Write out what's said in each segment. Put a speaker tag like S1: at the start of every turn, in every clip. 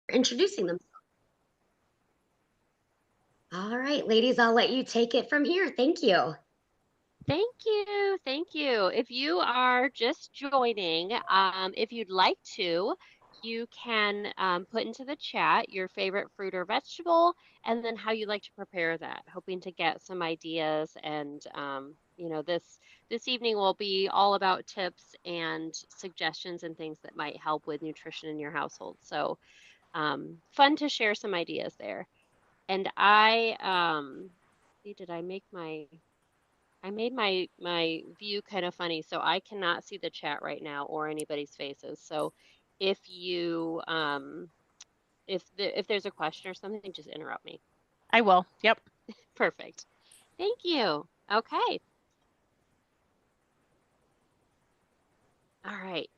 S1: introducing them. All right, ladies, I'll let you take it from here. Thank you.
S2: Thank you. Thank you. If you are just joining, if you'd like to, you can put into the chat your favorite fruit or vegetable and then how you like to prepare that, hoping to get some ideas. And, this evening will be all about tips and suggestions and things that might help with nutrition in your household. So, fun to share some ideas there. And see, did I made my view kind of funny, so I cannot see the chat right now or anybody's faces. So if you if there's a question or something, just interrupt me.
S3: I will. Yep.
S2: Perfect. Thank you. Okay. All right.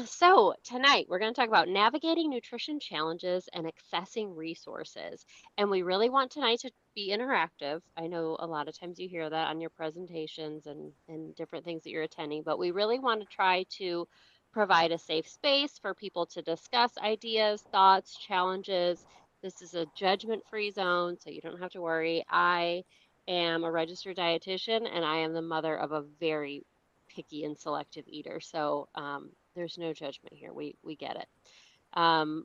S2: So tonight we're going to talk about navigating nutrition challenges and accessing resources. And we really want tonight to be interactive. I know a lot of times you hear that on your presentations and different things that you're attending, but we really want to try to provide a safe space for people to discuss ideas, thoughts, challenges. This is a judgment-free zone, so you don't have to worry. I am a registered dietitian and I am the mother of a very picky and selective eater. So there's no judgment here. We get it.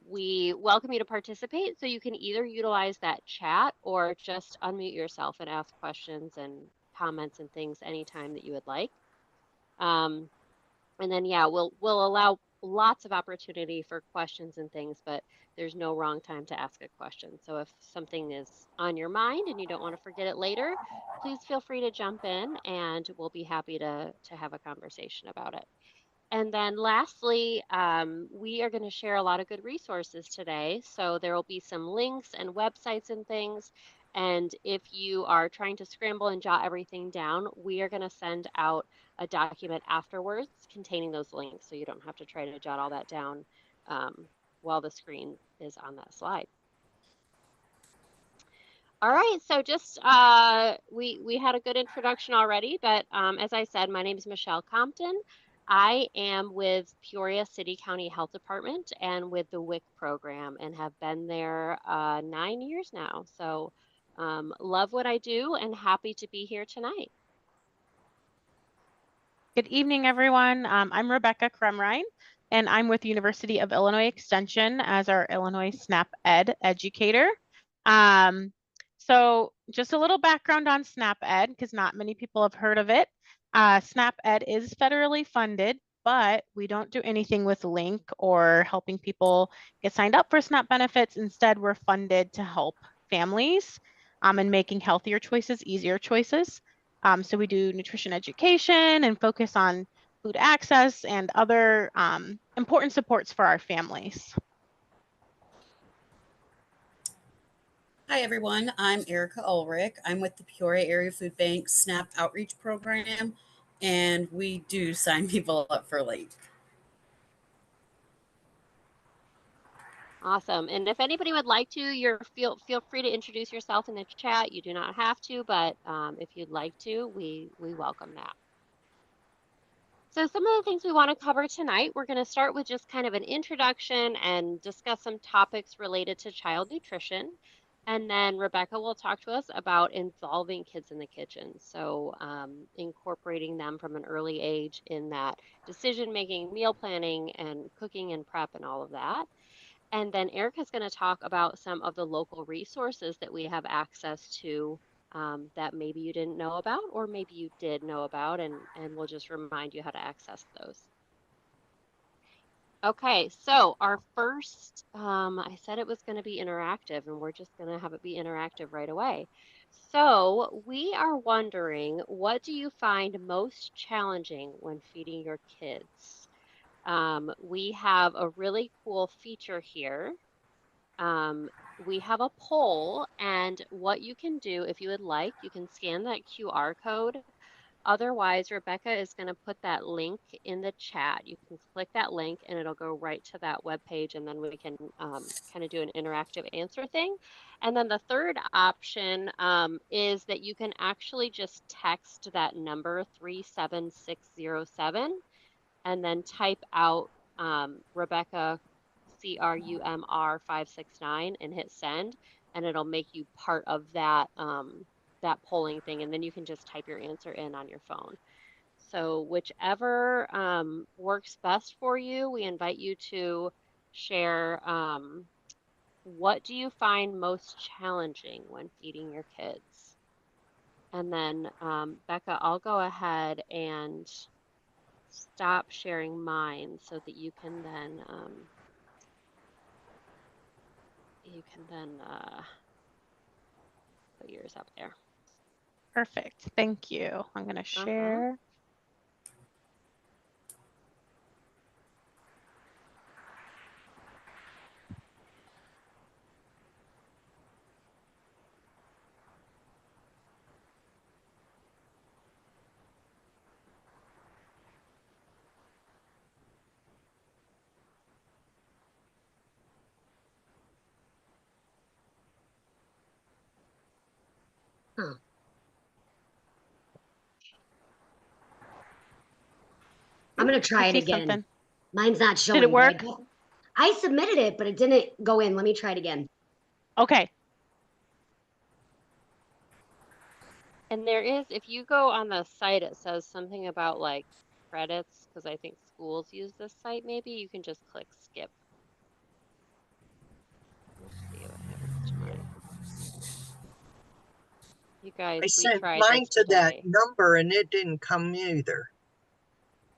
S2: We welcome you to participate. So you can either utilize that chat or just unmute yourself and ask questions and comments and things anytime that you would like. And then yeah, we'll allow lots of opportunity for questions and things, but there's no wrong time to ask a question. So if something is on your mind and you don't want to forget it later, please feel free to jump in and we'll be happy to have a conversation about it. And then lastly, we are going to share a lot of good resources today. So there will be some links and websites and things. And if you are trying to scramble and jot everything down, we are going to send out a document afterwards containing those links. So you don't have to try to jot all that down while the screen is on that slide. All right, so just we had a good introduction already, but as I said, my name is Michelle Compton. I am with Peoria City County Health Department and with the WIC program and have been there 9 years now. So love what I do and happy to be here tonight.
S3: Good evening, everyone. I'm Rebecca Kremrein, and I'm with the University of Illinois Extension as our Illinois SNAP Ed educator. So just a little background on SNAP Ed, because not many people have heard of it. SNAP Ed is federally funded, but we don't do anything with Link or helping people get signed up for SNAP benefits. Instead, we're funded to help families and making healthier choices, easier choices. So we do nutrition education and focus on food access and other important supports for our families.
S4: Hi, everyone. I'm Erica Ulrich. I'm with the Peoria Area Food Bank SNAP Outreach Program, and we do sign people up for LEAP.
S2: Awesome. And if anybody would like to, feel free to introduce yourself in the chat. You do not have to, but if you'd like to, we welcome that. So some of the things we want to cover tonight, we're going to start with just kind of an introduction and discuss some topics related to child nutrition. And then Rebecca will talk to us about involving kids in the kitchen. So incorporating them from an early age in that decision making, meal planning, and cooking and prep and all of that. And then Erica's going to talk about some of the local resources that we have access to that maybe you didn't know about, or maybe you did know about, and we'll just remind you how to access those. Okay, so our first, I said it was going to be interactive, and we're just going to have it be interactive right away. So we are wondering, what do you find most challenging when feeding your kids? We have a really cool feature here. We have a poll, and what you can do if you would like, you can scan that QR code. Otherwise, Rebecca is going to put that link in the chat. You can click that link and it'll go right to that web page, and then we can kind of do an interactive answer thing. And then the third option is that you can actually just text that number 37607 and then type out Rebecca CRUMR569 and hit send, and it'll make you part of that that polling thing, and then you can just type your answer in on your phone. So whichever works best for you, we invite you to share what do you find most challenging when feeding your kids? And then Becca, I'll go ahead and stop sharing mine so that you can then put yours up there.
S3: Perfect. Thank you. I'm going to share.
S1: Huh. I'm going to try
S3: I
S1: it
S3: see
S1: again.
S3: something.
S1: Mine's not showing.
S3: Did it work?
S1: I submitted it, but it didn't go in. Let me try it again.
S3: Okay.
S2: And there is, if you go on the site, it says something about like credits, because I think schools use this site maybe. You can just click skip. Let's see what happens to mine. You guys,
S5: I
S2: we
S5: sent
S2: tried
S5: mine
S2: this
S5: to that
S2: today.
S5: number and it didn't come either.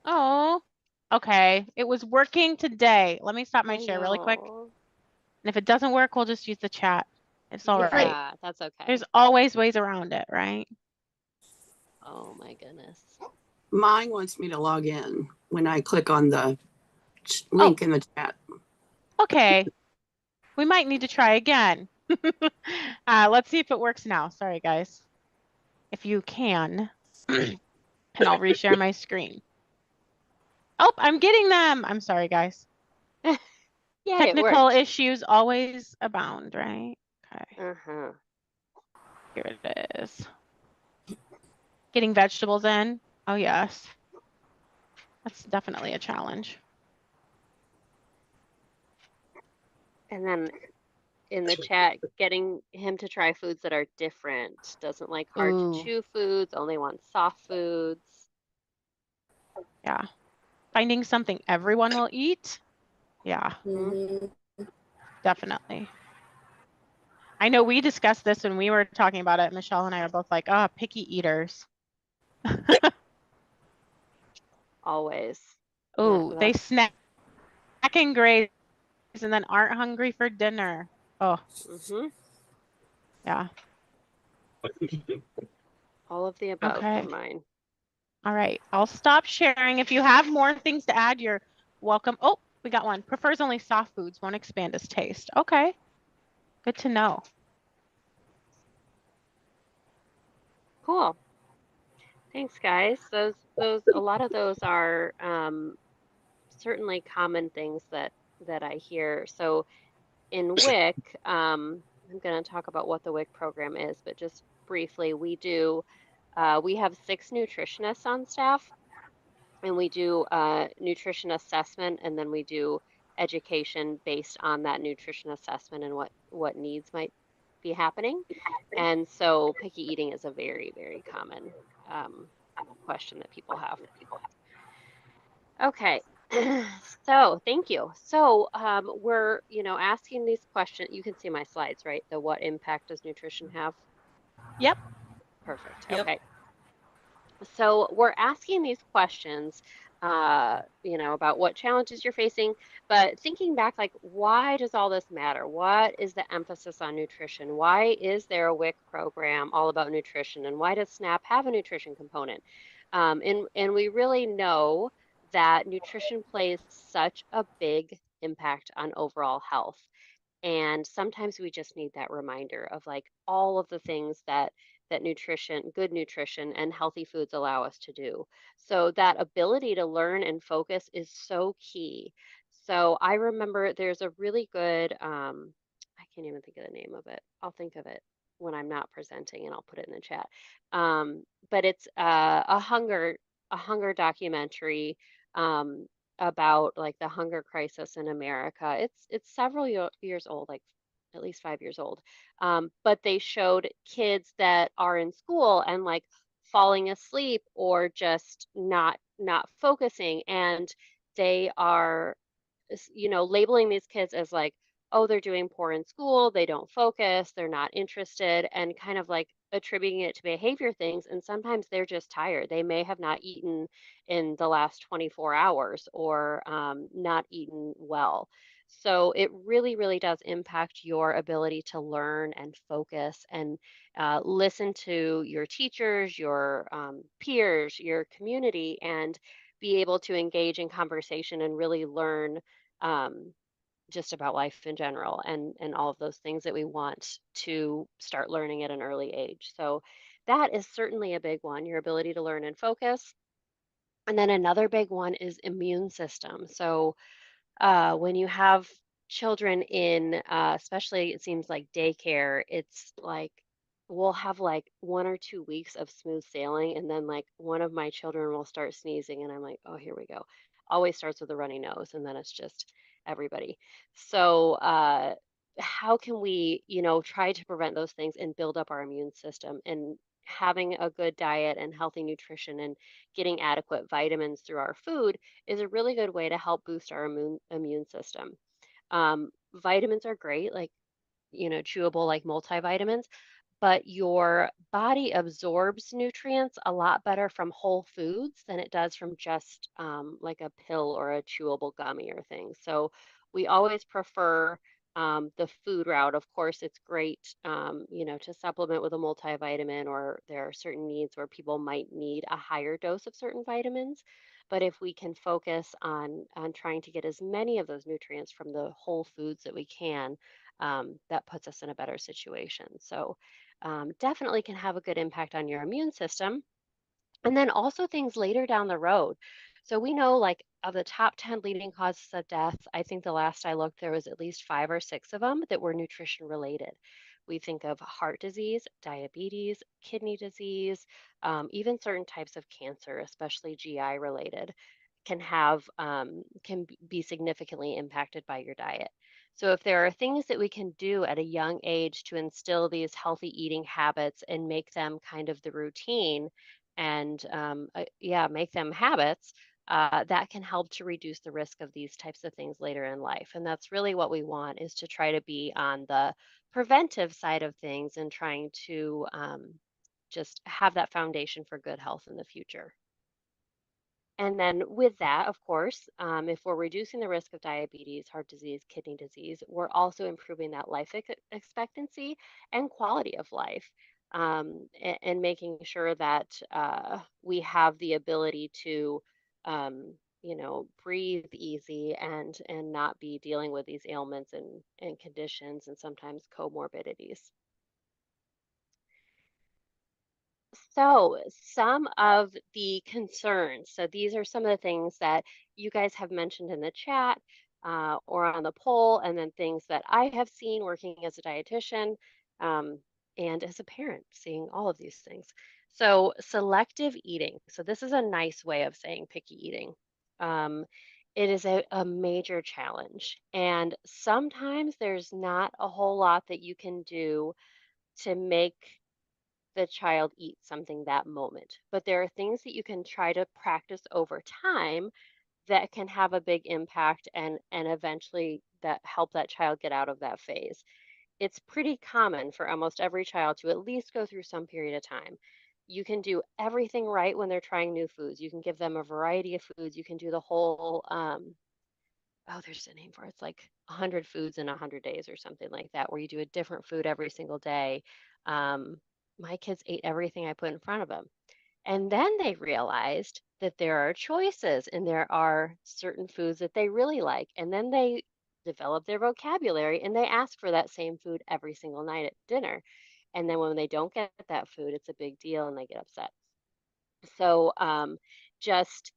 S3: Oh, okay. It was working today. Let me stop my
S2: I
S3: share really quick.
S2: know.
S3: And if it doesn't work, we'll just use the chat. It's all right.
S2: Yeah, that's okay.
S3: There's always ways around it, right?
S2: Oh my goodness.
S6: Mine wants me to log in when I click on the link in the chat.
S3: Okay. We might need to try again. Let's see if it works now. Sorry, guys. If you can. And I'll reshare my screen. Oh, I'm getting them. I'm sorry, guys.
S2: Yeah,
S3: Technical
S2: it worked.
S3: issues always abound, right? Okay. Here it is. Getting vegetables in. Oh, yes. That's definitely a challenge.
S2: And then in the chat, getting him to try foods that are different. Doesn't like hard to chew foods, only wants soft foods.
S3: Yeah. Finding something everyone will eat. Yeah, definitely. I know we discussed this when we were talking about it. Michelle and I are both like, oh, picky eaters.
S2: Always.
S3: Oh, they snack and graze and then aren't hungry for dinner. Oh, yeah.
S2: All of the above
S3: Okay.
S2: for mine.
S3: All right. I'll stop sharing. If you have more things to add, you're welcome. Oh, we got one. Prefers only soft foods, won't expand his taste. Okay. Good to know.
S2: Cool. Thanks, guys. A lot of those are certainly common things that I hear. So in WIC, I'm going to talk about what the WIC program is, but just briefly, we have 6 nutritionists on staff, and we do nutrition assessment, and then we do education based on that nutrition assessment and what needs might be happening. And so picky eating is a very, very common question that people have. Okay. So thank you. So we're, asking these questions. You can see my slides, right? The what impact does nutrition have?
S3: Yep.
S2: Perfect.
S4: Yep.
S2: Okay. So we're asking these questions, about what challenges you're facing, but thinking back, like, why does all this matter? What is the emphasis on nutrition? Why is there a WIC program all about nutrition? And why does SNAP have a nutrition component? And we really know that nutrition plays such a big impact on overall health. And sometimes we just need that reminder of like all of the things that good nutrition and healthy foods allow us to do. So that ability to learn and focus is so key. So I remember there's a really good I can't even think of the name of it. I'll think of it when I'm not presenting and I'll put it in the chat. But it's a hunger documentary about like the hunger crisis in America. It's several years old, like at least 5 years old. But they showed kids that are in school and like falling asleep or just not focusing, and they are labeling these kids as like, oh, they're doing poor in school, they don't focus, they're not interested, and kind of like attributing it to behavior things. And sometimes they're just tired. They may have not eaten in the last 24 hours or not eaten well. So it really, really does impact your ability to learn and focus and listen to your teachers, your peers, your community, and be able to engage in conversation and really learn um, just about life in general and all of those things that we want to start learning at an early age. So that is certainly a big one, your ability to learn and focus. And then another big one is immune system. So when you have children in, especially it seems like daycare, it's like we'll have like 1 or 2 weeks of smooth sailing, and then like one of my children will start sneezing, and I'm like, oh, here we go. Always starts with a runny nose, and then it's just everybody. So, how can we, try to prevent those things and build up our immune system? And having a good diet and healthy nutrition and getting adequate vitamins through our food is a really good way to help boost our immune system. Vitamins are great, like, chewable, like multivitamins, but your body absorbs nutrients a lot better from whole foods than it does from just like a pill or a chewable gummy or thing. So we always prefer the food route. Of course, it's great, to supplement with a multivitamin, or there are certain needs where people might need a higher dose of certain vitamins. But if we can focus on trying to get as many of those nutrients from the whole foods that we can, that puts us in a better situation. So definitely can have a good impact on your immune system. And then also things later down the road. So we know, like, of the top 10 leading causes of death, I think the last I looked, there was at least 5 or 6 of them that were nutrition related. We think of heart disease, diabetes, kidney disease, even certain types of cancer, especially GI related, be significantly impacted by your diet. So if there are things that we can do at a young age to instill these healthy eating habits and make them kind of the routine, and yeah, make them habits, that can help to reduce the risk of these types of things later in life. And that's really what we want, is to try to be on the preventive side of things and trying to just have that foundation for good health in the future. And then with that, of course, if we're reducing the risk of diabetes, heart disease, kidney disease, we're also improving that life expectancy and quality of life, and making sure that we have the ability to, breathe easy and not be dealing with these ailments and conditions and sometimes comorbidities. So, some of the concerns. So, these are some of the things that you guys have mentioned in the chat, or on the poll, and then things that I have seen working as a dietitian, and as a parent, seeing all of these things. So, selective eating. So, this is a nice way of saying picky eating. Um, it is a major challenge. And sometimes there's not a whole lot that you can do to make the child eat something that moment. But there are things that you can try to practice over time that can have a big impact and eventually that help that child get out of that phase. It's pretty common for almost every child to at least go through some period of time. You can do everything right when they're trying new foods. You can give them a variety of foods. You can do the whole oh, there's a name for it. It's like 100 foods in 100 days or something like that, where you do a different food every single day. Um, my kids ate everything I put in front of them. And then they realized that there are choices and there are certain foods that they really like. And then they develop their vocabulary and they ask for that same food every single night at dinner. And then when they don't get that food, it's a big deal and they get upset. So just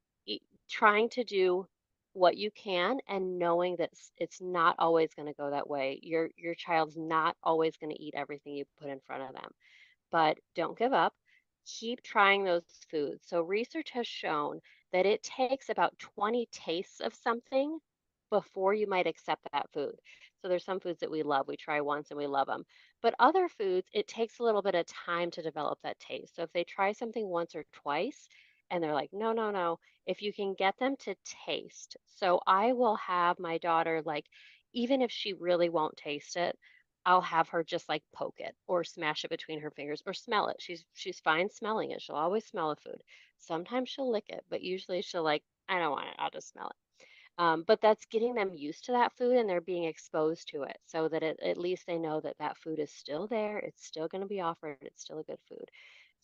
S2: trying to do what you can and knowing that it's not always going to go that way. Your child's not always going to eat everything you put in front of them, but don't give up. Keep trying those foods. So research has shown that it takes about 20 tastes of something before you might accept that food. So there's some foods that we love, we try once and we love them. But other foods, it takes a little bit of time to develop that taste. So if they try something once or twice and they're like, no, no, no, if you can get them to taste. So I will have my daughter, like, even if she really won't taste it, I'll have her just like poke it or smash it between her fingers or smell it. She's fine smelling it. She'll always smell a food. Sometimes she'll lick it, but usually she'll like, I don't want it. I'll just smell it. But that's getting them used to that food and they're being exposed to it so that at least they know that that food is still there. It's still going to be offered. It's still a good food.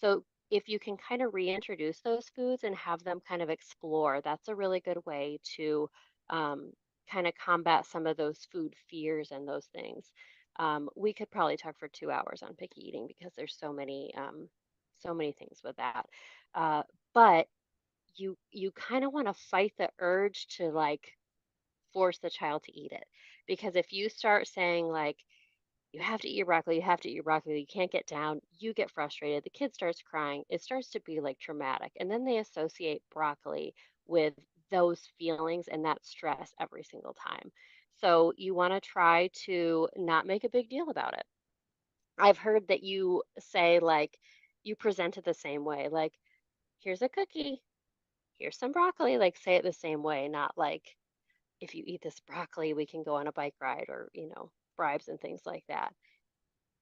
S2: So if you can kind of reintroduce those foods and have them kind of explore, that's a really good way to um, kind of combat some of those food fears and those things. We could probably talk for 2 hours on picky eating because there's so many things with that. Uh, but you kind of want to fight the urge to like force the child to eat it, because if you start saying like you have to eat your broccoli, you have to eat your broccoli, you can't get down, you get frustrated, the kid starts crying, it starts to be like traumatic, and then they associate broccoli with those feelings and that stress every single time. So you want to try to not make a big deal about it. I've heard that you say like you present it the same way, like here's a cookie, here's some broccoli, like say it the same way, not like if you eat this broccoli, we can go on a bike ride or, bribes and things like that.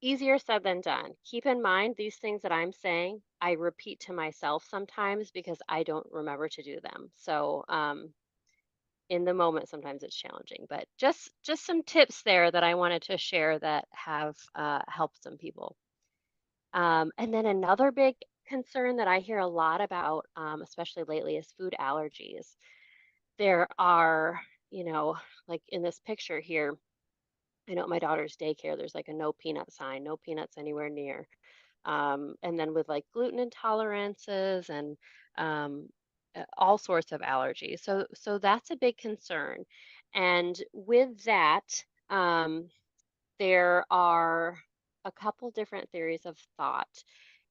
S2: Easier said than done. Keep in mind these things that I'm saying, I repeat to myself sometimes because I don't remember to do them. So, in the moment, sometimes it's challenging, but just some tips there that I wanted to share that have helped some people. And then another big concern that I hear a lot about, especially lately, is food allergies. There are, you know, like in this picture here, I know at my daughter's daycare, there's like a no peanut sign, no peanuts anywhere near. And then with like gluten intolerances and all sorts of allergies. So that's a big concern. And with that, there are a couple different theories of thought.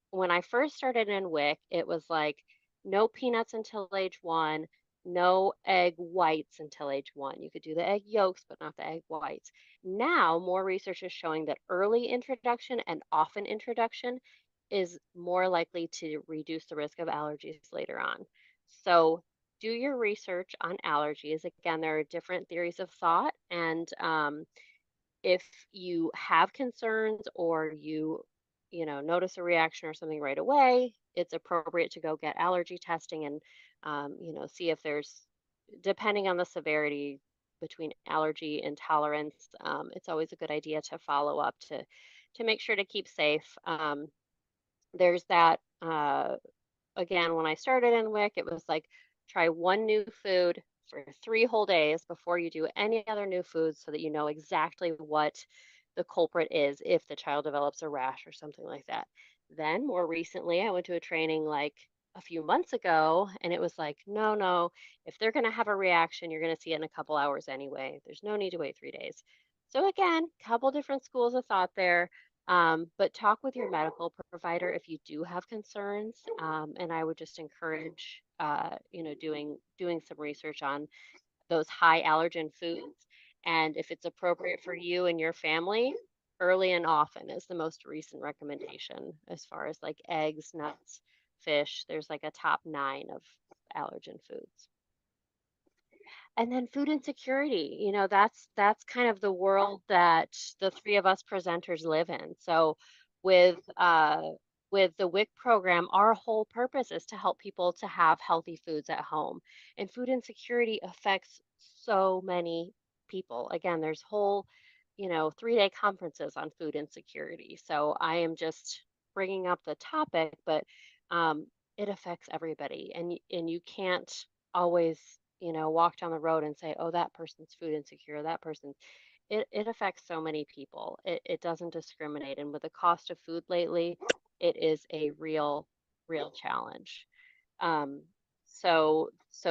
S2: When I first started in WIC, it was like no peanuts until age 1, no egg whites until age 1. You could do the egg yolks, but not the egg whites. Now, more research is showing that early introduction and often introduction is more likely to reduce the risk of allergies later on. So, do your research on allergies. Again, there are different theories of thought, and if you have concerns or you notice a reaction or something right away, it's appropriate to go get allergy testing and see if there's, depending on the severity between allergy and tolerance, it's always a good idea to follow up to make sure to keep safe. There's that again, when I started in WIC, it was like try one new food for 3 whole days before you do any other new foods so that you know exactly what the culprit is if the child develops a rash or something like that. Then, more recently, I went to a training like a few months ago, and it was like, no, no, if they're going to have a reaction, you're going to see it in a couple hours anyway. There's no need to wait 3 days. So, again, couple different schools of thought there. But talk with your medical provider if you do have concerns. And I would just encourage, doing some research on those high allergen foods. And if it's appropriate for you and your family, early and often is the most recent recommendation as far as like eggs, nuts, fish. There's like a top 9 of allergen foods. And then food insecurity, that's kind of the world that the three of us presenters live in. So with with the WIC program, our whole purpose is to help people to have healthy foods at home. And food insecurity affects so many people. Again, there's whole, 3-day conferences on food insecurity. So I am just bringing up the topic, but it affects everybody, and you can't always walk down the road and say, oh, that person's food insecure, that person's, it affects so many people. It doesn't discriminate. And with the cost of food lately, it is a real challenge. Um, so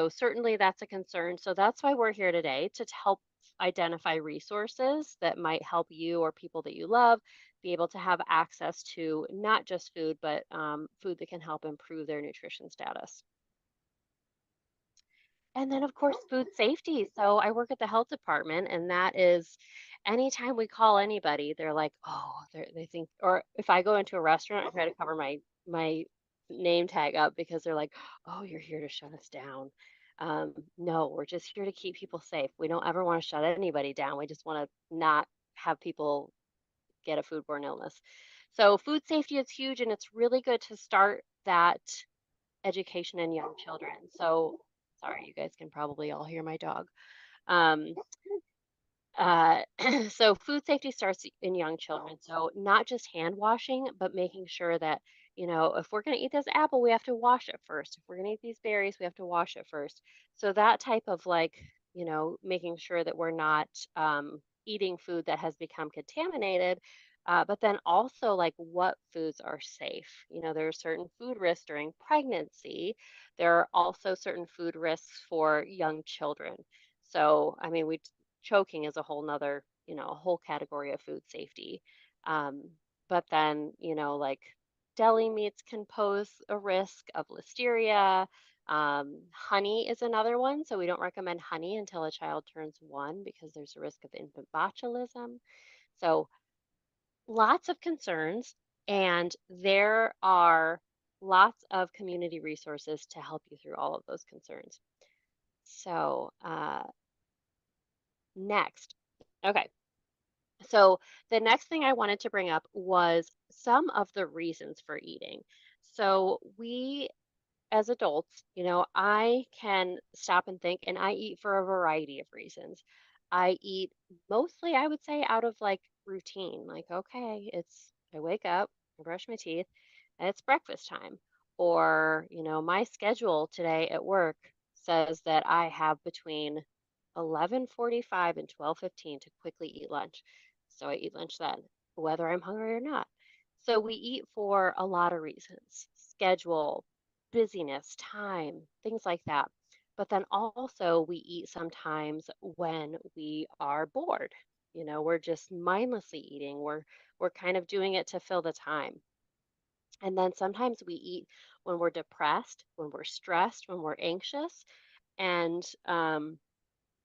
S2: certainly that's a concern. So that's why we're here today, to help identify resources that might help you or people that you love be able to have access to not just food, but food that can help improve their nutrition status. And then, of course, food safety. So I work at the health department, and that is anytime we call anybody, they're like, oh, they think, or if I go into a restaurant, I try to cover my name tag up because they're like, oh, you're here to shut us down. No, we're just here to keep people safe. We don't ever want to shut anybody down. We just want to not have people get a foodborne illness. So food safety is huge, and it's really good to start that education in young children. So sorry, you guys can probably all hear my dog. Um, uh, so food safety starts in young children. So not just hand washing, but making sure that, if we're going to eat this apple, we have to wash it first. If we're going to eat these berries, we have to wash it first. So that type of like, making sure that we're not eating food that has become contaminated. But then also like what foods are safe. There are certain food risks during pregnancy. There are also certain food risks for young children. So, I mean, choking is a whole nother, a whole category of food safety. Um, but then, like deli meats can pose a risk of listeria. Honey is another one. So we don't recommend honey until a child turns 1 because there's a risk of infant botulism. So lots of concerns, and there are lots of community resources to help you through all of those concerns. So, next. Okay. So the next thing I wanted to bring up was some of the reasons for eating. So we as adults, I can stop and think, and I eat for a variety of reasons. I eat mostly, I would say, out of like routine. Like, okay, I wake up, I brush my teeth, and it's breakfast time. Or, my schedule today at work says that I have between 11:45 and 12:15 to quickly eat lunch. So I eat lunch then, whether I'm hungry or not. So we eat for a lot of reasons: schedule, busyness, time, things like that. But then also we eat sometimes when we are bored. We're just mindlessly eating. We're kind of doing it to fill the time. And then sometimes we eat when we're depressed, when we're stressed, when we're anxious. And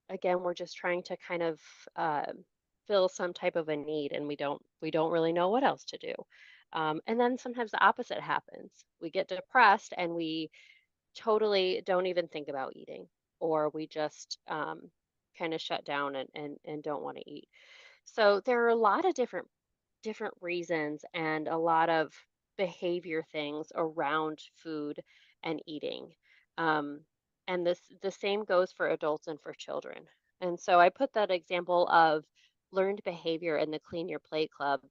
S2: again, we're just trying to kind of uh, fill some type of a need, and we don't really know what else to do. And then sometimes the opposite happens. We get depressed and we totally don't even think about eating, or we just kind of shut down and don't want to eat. So there are a lot of different reasons and a lot of behavior things around food and eating. Um, and the same goes for adults and for children. And so I put that example of learned behavior in the Clean Your Plate Club,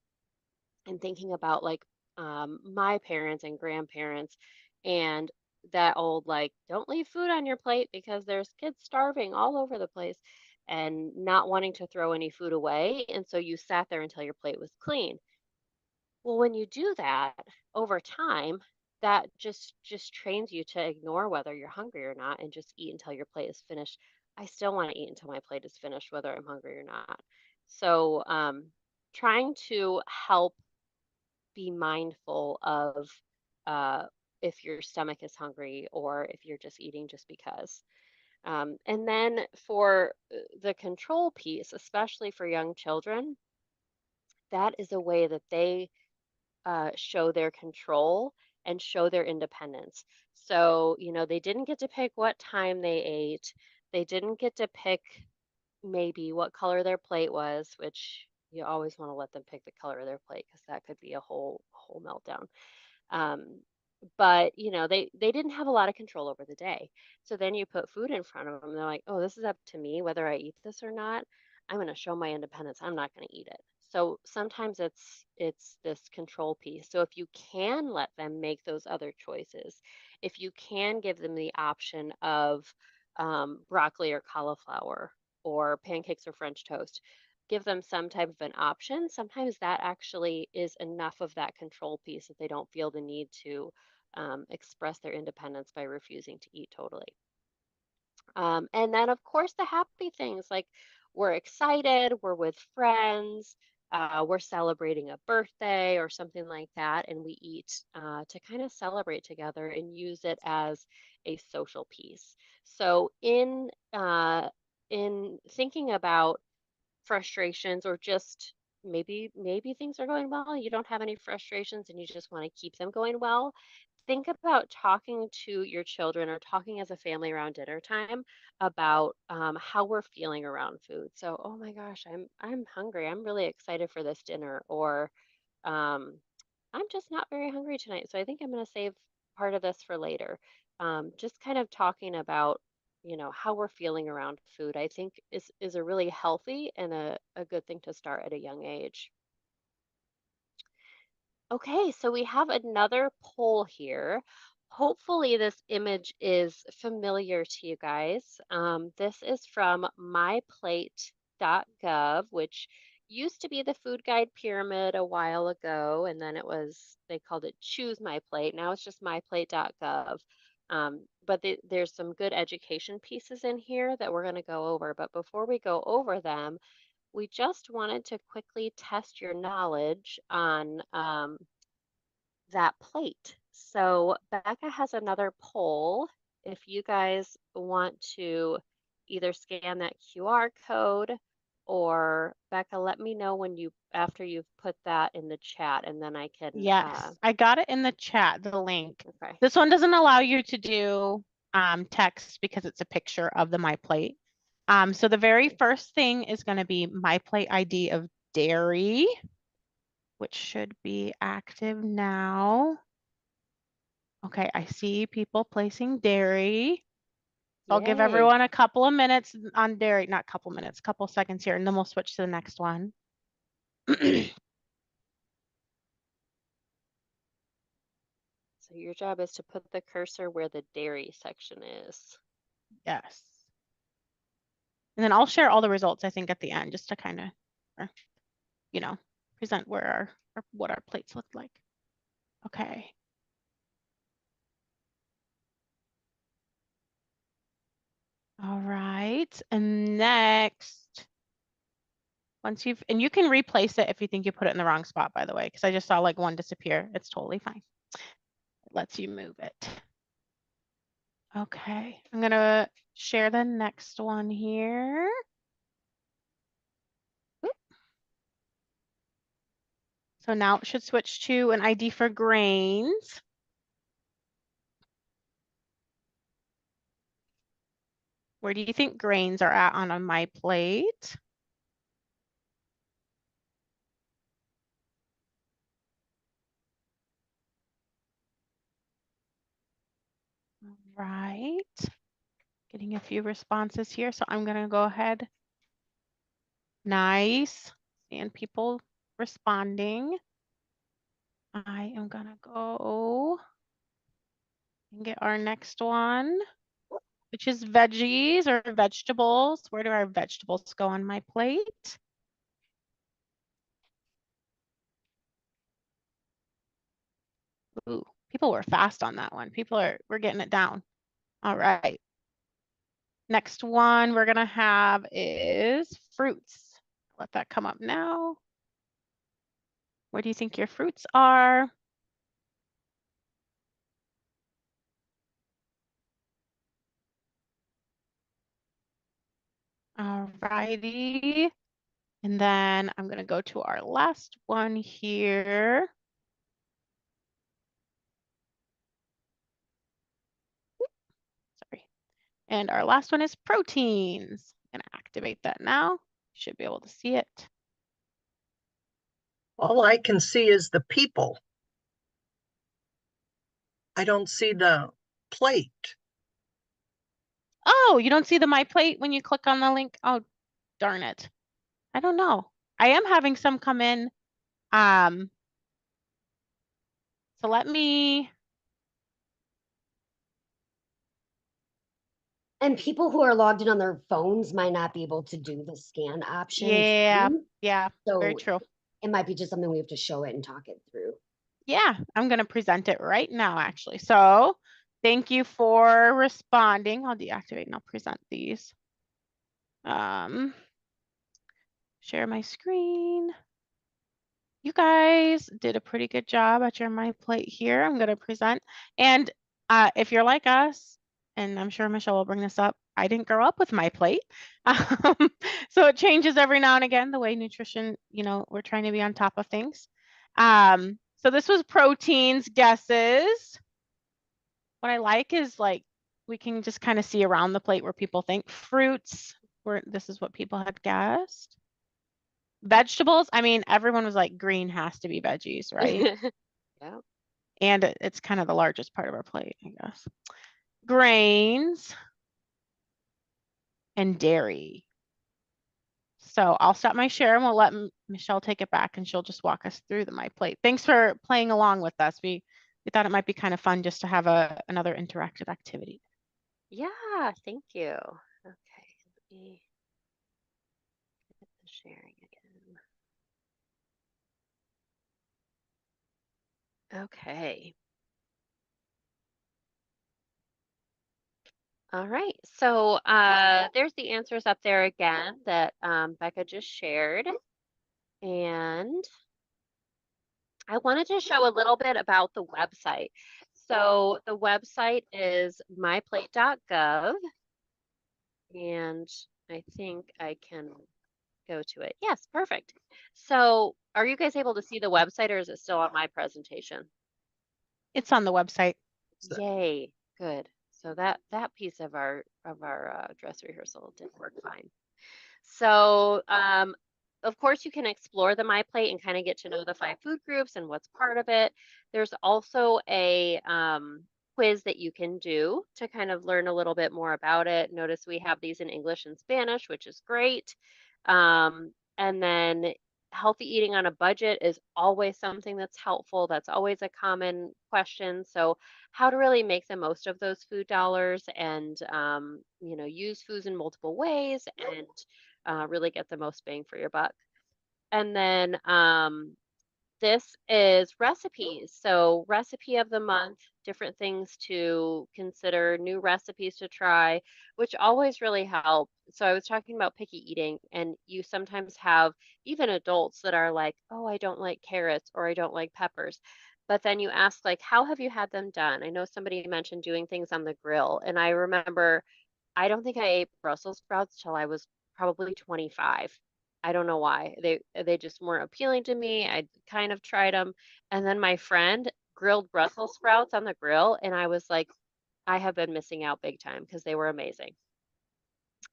S2: and thinking about like my parents and grandparents, and that old like don't leave food on your plate because there's kids starving all over the place, and not wanting to throw any food away, and so you sat there until your plate was clean. Well, when you do that over time, that just trains you to ignore whether you're hungry or not and just eat until your plate is finished. I still want to eat until my plate is finished whether I'm hungry or not. So trying to help be mindful of uh, if your stomach is hungry or if you're just eating just because. And then for the control piece, especially for young children, that is a way that they show their control and show their independence. So, they didn't get to pick what time they ate. They didn't get to pick maybe what color their plate was, which you always want to let them pick the color of their plate because that could be a whole meltdown. Um, but they didn't have a lot of control over the day. So then you put food in front of them. They're like, "Oh, this is up to me whether I eat this or not. I'm going to show my independence. I'm not going to eat it." So sometimes it's this control piece. So if you can let them make those other choices, if you can give them the option of broccoli or cauliflower or pancakes or French toast, give them some type of an option. Sometimes that actually is enough of that control piece that they don't feel the need to express their independence by refusing to eat totally. And then, of course, the happy things like we're excited, we're with friends, we're celebrating a birthday or something like that, and we eat to kind of celebrate together and use it as a social piece. So in thinking about frustrations or just maybe things are going well, you don't have any frustrations and you just want to keep them going well, think about talking to your children or talking as a family around dinner time about how we're feeling around food. So, oh my gosh, I'm hungry. I'm really excited for this dinner, or um, I'm just not very hungry tonight, so I think I'm going to save part of this for later. Just kind of talking about, how we're feeling around food, I think is a really healthy and a good thing to start at a young age. Okay, so we have another poll here. Hopefully, this image is familiar to you guys. This is from myplate.gov, which used to be the food guide pyramid a while ago, and then they called it Choose My Plate. Now it's just myplate.gov. But there's some good education pieces in here that we're going to go over. But before we go over them, we just wanted to quickly test your knowledge on that plate. So Becca has another poll. If you guys want to either scan that QR code, or Becca, let me know after you've put that in the chat, and then I can
S3: Yes, I got it in the chat, the link.
S2: okay.
S3: This one doesn't allow you to do text because it's a picture of the My Plate. So the very first thing is going to be My Plate ID of dairy, which should be active now. Okay, I see people placing dairy. I'll give
S2: Yay.
S3: everyone a couple of minutes on dairy, not couple minutes, couple seconds here, and then we'll switch to the next one.
S2: So your job is to put the cursor where the dairy section is.
S3: Yes. And then I'll share all the results, I think, at the end, just to kind of, present where what our plates look like. Okay. All right. And next, and you can replace it if you think you put it in the wrong spot, by the way, because I just saw like one disappear. It's totally fine. It lets you move it. Okay. I'm going to share the next one here. Oop. So now it should switch to an ID for grains. Where do you think grains are at on My Plate? All right. Getting a few responses here, so I'm going to go ahead. Nice. Seeing people responding. I am going to go and get our next one, which is veggies or vegetables. Where do our vegetables go on My Plate? Ooh, people were fast on that one. We're getting it down. All right. Next one we're gonna have is fruits. Let that come up now. Where do you think your fruits are? All righty. And then I'm gonna go to our last one here. Sorry. And our last one is proteins. I'm gonna activate that now. You should be able to see it.
S5: All I can see is the people. I don't see the plate.
S3: Oh, you don't see the My Plate when you click on the link? Oh, darn it. I don't know. I am having some come in. So let me.
S1: And people who are logged in on their phones might not be able to do the scan option.
S3: Yeah,
S1: too.
S3: very
S1: So
S3: true.
S1: it might be just something we have to show it and talk it through.
S3: Yeah, I'm going to present it right now, actually. So thank you for responding. I'll deactivate and I'll present these. Share my screen. You guys did a pretty good job at your My Plate here. I'm going to present. And if you're like us, and I'm sure Michelle will bring this up, I didn't grow up with my plate. So it changes every now and again, the way nutrition, we're trying to be on top of things. So this was proteins guesses. What I like is like, we can just kind of see around the plate where people think. Fruits, this is what people had guessed. Vegetables, I mean, everyone was like, green has to be veggies, right?
S2: Yeah.
S3: And it's kind of the largest part of our plate, I guess. Grains and dairy. So I'll stop my share and we'll let Michelle take it back and she'll just walk us through my plate. Thanks for playing along with us. We thought it might be kind of fun just to have another interactive activity.
S2: Yeah, thank you. Okay, let me get the sharing again. Okay. All right, so there's the answers up there again that Becca just shared. And I wanted to show a little bit about the website. So the website is myplate.gov, and I think I can go to it. Yes, perfect. So are you guys able to see the website, or is it still on my presentation?
S3: It's on the website.
S2: Yay, good. So that piece of our dress rehearsal did work fine. So of course you can explore the My Plate and kind of get to know the 5 food groups and what's part of it. There's also a quiz that you can do to kind of learn a little bit more about it. Notice we have these in English and Spanish, which is great. And then healthy eating on a budget is always something that's helpful. That's always a common question. So how to really make the most of those food dollars and, use foods in multiple ways and really get the most bang for your buck. And then this is recipes. So recipe of the month, different things to consider, new recipes to try, which always really help. So I was talking about picky eating, and you sometimes have even adults that are like, oh, I don't like carrots or I don't like peppers. But then you ask, like, how have you had them done? I know somebody mentioned doing things on the grill. And I remember I don't think I ate Brussels sprouts till I was probably 25. I don't know why. They just weren't appealing to me. I kind of tried them. And then my friend grilled Brussels sprouts on the grill, and I was like, I have been missing out big time because they were amazing.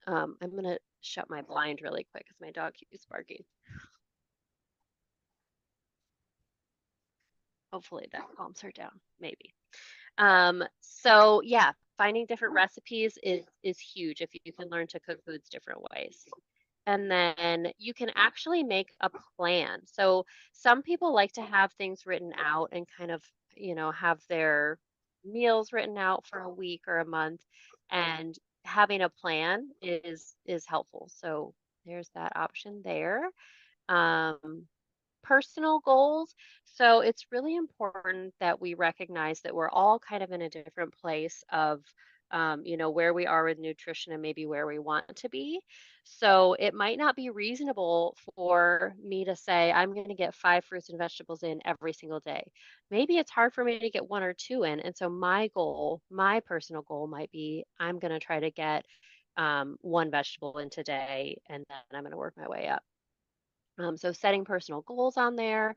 S2: I'm gonna shut my blind really quick because my dog keeps barking. Hopefully that calms her down, maybe. So yeah, finding different recipes is huge if you can learn to cook foods different ways. And then you can actually make a plan. So some people like to have things written out and kind of, have their meals written out for a week or a month, and having a plan is helpful. So there's that option there. Um, Personal goals. So it's really important that we recognize that we're all kind of in a different place of, where we are with nutrition and maybe where we want to be. So it might not be reasonable for me to say, I'm going to get 5 fruits and vegetables in every single day. Maybe it's hard for me to get 1 or 2 in. And so my goal, my personal goal might be, I'm going to try to get 1 vegetable in today, and then I'm going to work my way up. So setting personal goals on there.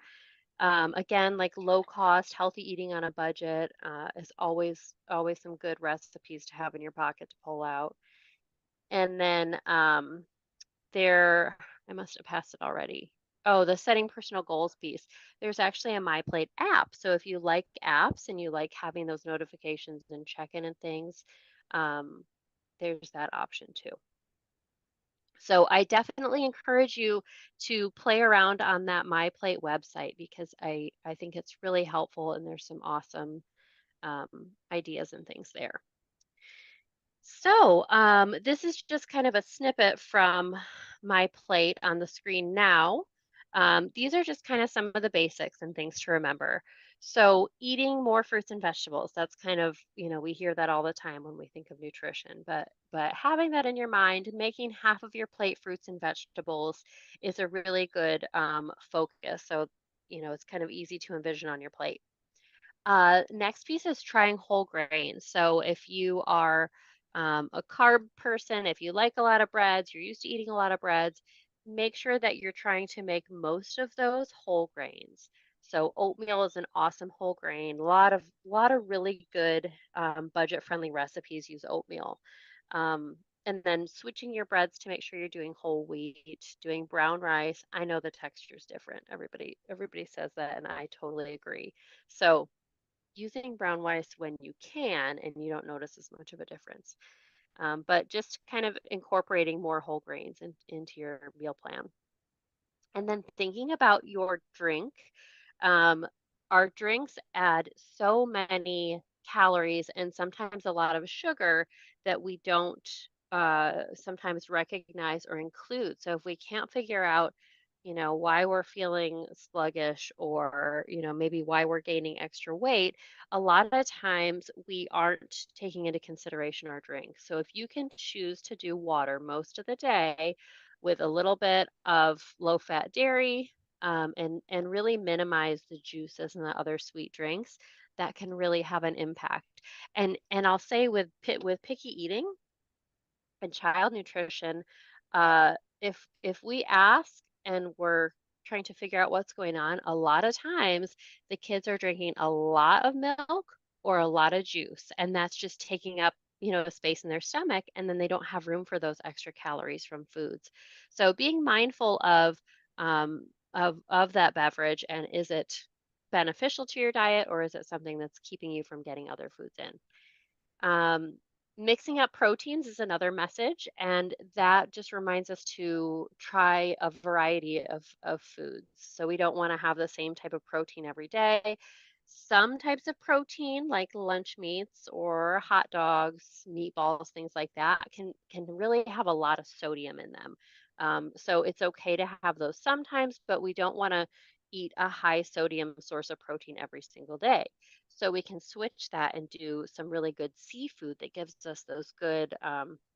S2: Again, like low cost, healthy eating on a budget is always some good recipes to have in your pocket to pull out. And then I must have passed it already. Oh, the setting personal goals piece. There's actually a MyPlate app. So if you like apps and you like having those notifications and check-in and things, there's that option too. So I definitely encourage you to play around on that MyPlate website because I think it's really helpful and there's some awesome ideas and things there. So this is just kind of a snippet from my plate on the screen now. These are just kind of some of the basics and things to remember. So eating more fruits and vegetables, that's kind of, we hear that all the time when we think of nutrition, but having that in your mind, making half of your plate fruits and vegetables is a really good focus. So, it's kind of easy to envision on your plate. Next piece is trying whole grains. So if you are a carb person, if you like a lot of breads, you're used to eating a lot of breads, make sure that you're trying to make most of those whole grains. So oatmeal is an awesome whole grain. A lot of really good budget-friendly recipes use oatmeal. And then switching your breads to make sure you're doing whole wheat, doing brown rice. I know the texture is different. Everybody says that, and I totally agree. So using brown rice when you can and you don't notice as much of a difference. But just kind of incorporating more whole grains into your meal plan. And then thinking about your drink, um, our drinks add so many calories and sometimes a lot of sugar that we don't sometimes recognize or include. So if we can't figure out, why we're feeling sluggish or, maybe why we're gaining extra weight, a lot of times we aren't taking into consideration our drink. So if you can choose to do water most of the day, with a little bit of low fat dairy and really minimize the juices and the other sweet drinks, that can really have an impact. And I'll say with picky eating and child nutrition, uh, if we ask and we're trying to figure out what's going on, a lot of times the kids are drinking a lot of milk or a lot of juice, and that's just taking up space in their stomach, and then they don't have room for those extra calories from foods. So being mindful of that beverage, and is it beneficial to your diet, or is it something that's keeping you from getting other foods in? Um, Mixing up proteins is another message, and that just reminds us to try a variety of foods. So we don't want to have the same type of protein every day. Some types of protein, like lunch meats or hot dogs, meatballs, things like that, can really have a lot of sodium in them. So it's okay to have those sometimes, but we don't want to eat a high sodium source of protein every single day. So we can switch that and do some really good seafood that gives us those good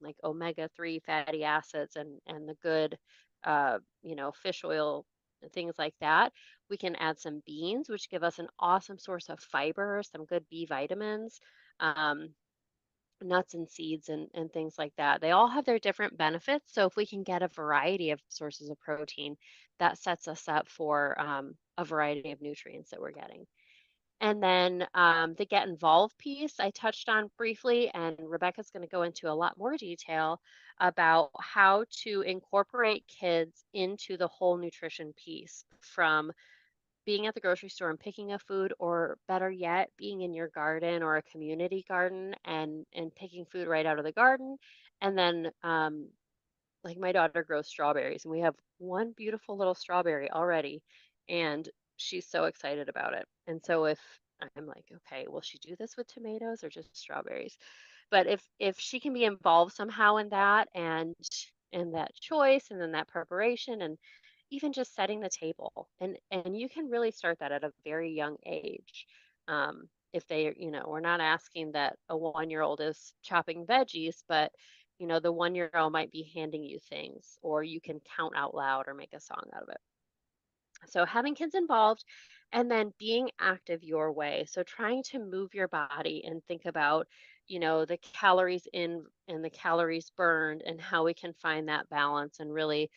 S2: like omega-3 fatty acids and the good fish oil and things like that. We can add some beans, which give us an awesome source of fiber, some good B vitamins, um, nuts and seeds and things like that. They all have their different benefits. So if we can get a variety of sources of protein, that sets us up for a variety of nutrients that we're getting. And then the get involved piece I touched on briefly, and Rebecca's going to go into a lot more detail about how to incorporate kids into the whole nutrition piece, from being at the grocery store and picking a food, or better yet, being in your garden or a community garden and picking food right out of the garden. And then like my daughter grows strawberries, and we have one beautiful little strawberry already, and she's so excited about it. And so if I'm like, okay, will she do this with tomatoes or just strawberries? But if she can be involved somehow in that, and that choice, and then that preparation, and even just setting the table, and you can really start that at a very young age. If they, we're not asking that a 1-year old is chopping veggies, but the 1-year old might be handing you things, or you can count out loud or make a song out of it. So having kids involved, and then being active your way. So trying to move your body and think about, the calories in and the calories burned, and how we can find that balance and really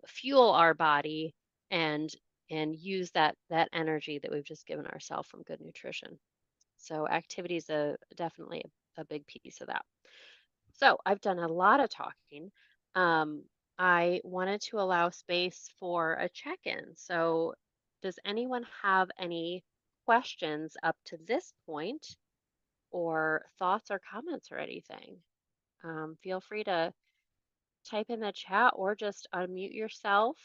S2: fuel our body and use that energy that we've just given ourselves from good nutrition. So activity is definitely a big piece of that. So I've done a lot of talking. I wanted to allow space for a check-in. So does anyone have any questions up to this point, or thoughts or comments or anything? Feel free to type in the chat or just unmute yourself.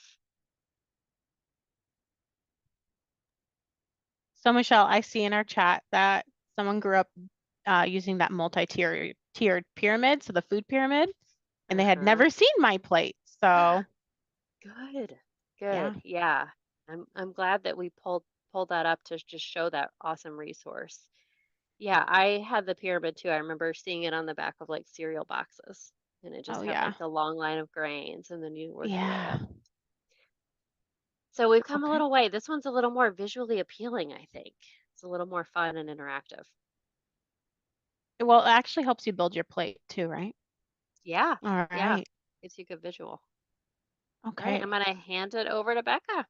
S3: So Michelle, I see in our chat that someone grew up using that multi-tiered pyramid, so the food pyramid, and they had
S2: Uh-huh.
S3: never seen my plate. So
S2: Good.
S3: yeah.
S2: Good. Yeah. I'm glad that we pulled that up to just show that awesome resource. Yeah, I had the pyramid too. I remember seeing it on the back of like cereal boxes, and it just
S3: Oh
S2: had
S3: yeah.
S2: like the long line of grains, and then you work your way
S3: Yeah.
S2: up. So we've come a
S3: Okay.
S2: little way. This one's a little more visually appealing, I think. It's a little more fun and interactive.
S3: Well, it actually helps you build your plate too, right?
S2: Yeah,
S3: All
S2: yeah,
S3: right.
S2: gives you a good visual. All right, I'm
S3: Okay.
S2: gonna hand it over to Becca.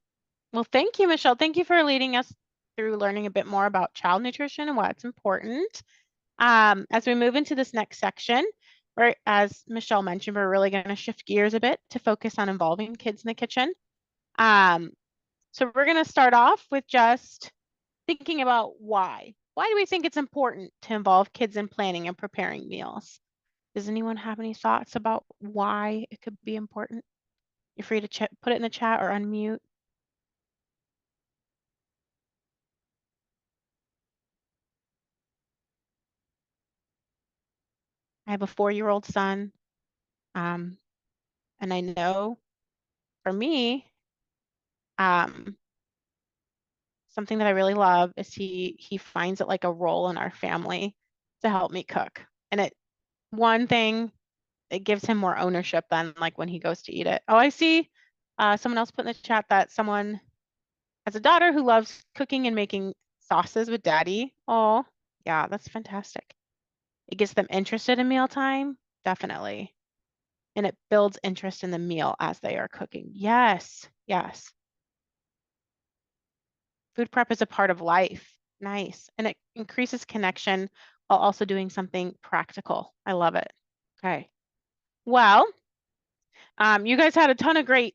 S3: Well, thank you, Michelle. Thank you for leading us through learning a bit more about child nutrition and why it's important. As we move into this next section, where, as Michelle mentioned, we're really going to shift gears a bit to focus on involving kids in the kitchen. So we're going to start off with just thinking about why. Why do we think it's important to involve kids in planning and preparing meals? Does anyone have any thoughts about why it could be important? You're free to put it in the chat or unmute. I have a 4-year-old son, and I know for me, um, something that I really love is he finds it like a role in our family to help me cook. And one thing, it gives him more ownership than like when he goes to eat it. Oh, I see someone else put in the chat that someone has a daughter who loves cooking and making sauces with daddy. Oh, yeah, that's fantastic. It gets them interested in mealtime, definitely. And it builds interest in the meal as they are cooking. Yes, yes. Food prep is a part of life. Nice. And it increases connection while also doing something practical. I love it. Okay. Well, you guys had a ton of great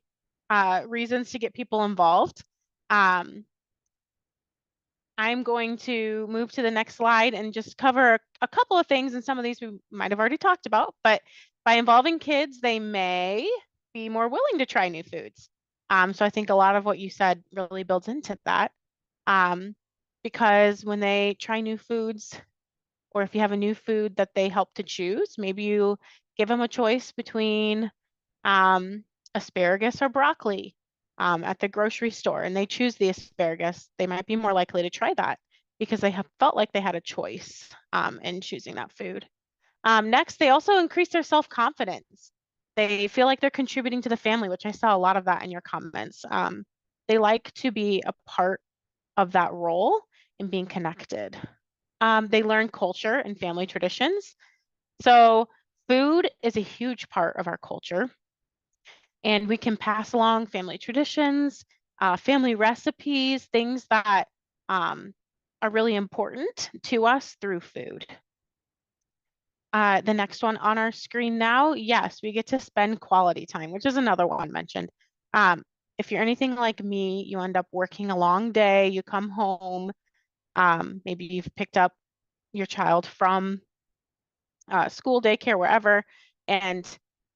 S3: reasons to get people involved. I'm going to move to the next slide and just cover a couple of things, and some of these we might have already talked about, but by involving kids, they may be more willing to try new foods. So I think a lot of what you said really builds into that. Because when they try new foods, or if you have a new food that they help to choose, maybe you give them a choice between asparagus or broccoli at the grocery store, and they choose the asparagus, they might be more likely to try that because they have felt like they had a choice in choosing that food. Next, they also increase their self-confidence. They feel like they're contributing to the family, which I saw a lot of that in your comments. They like to be a part of that role and being connected. They learn culture and family traditions. So food is a huge part of our culture, and we can pass along family traditions, family recipes, things that are really important to us through food. The next one on our screen now, yes, we get to spend quality time, which is another one mentioned. If you're anything like me, you end up working a long day, you come home, maybe you've picked up your child from school, daycare, wherever, and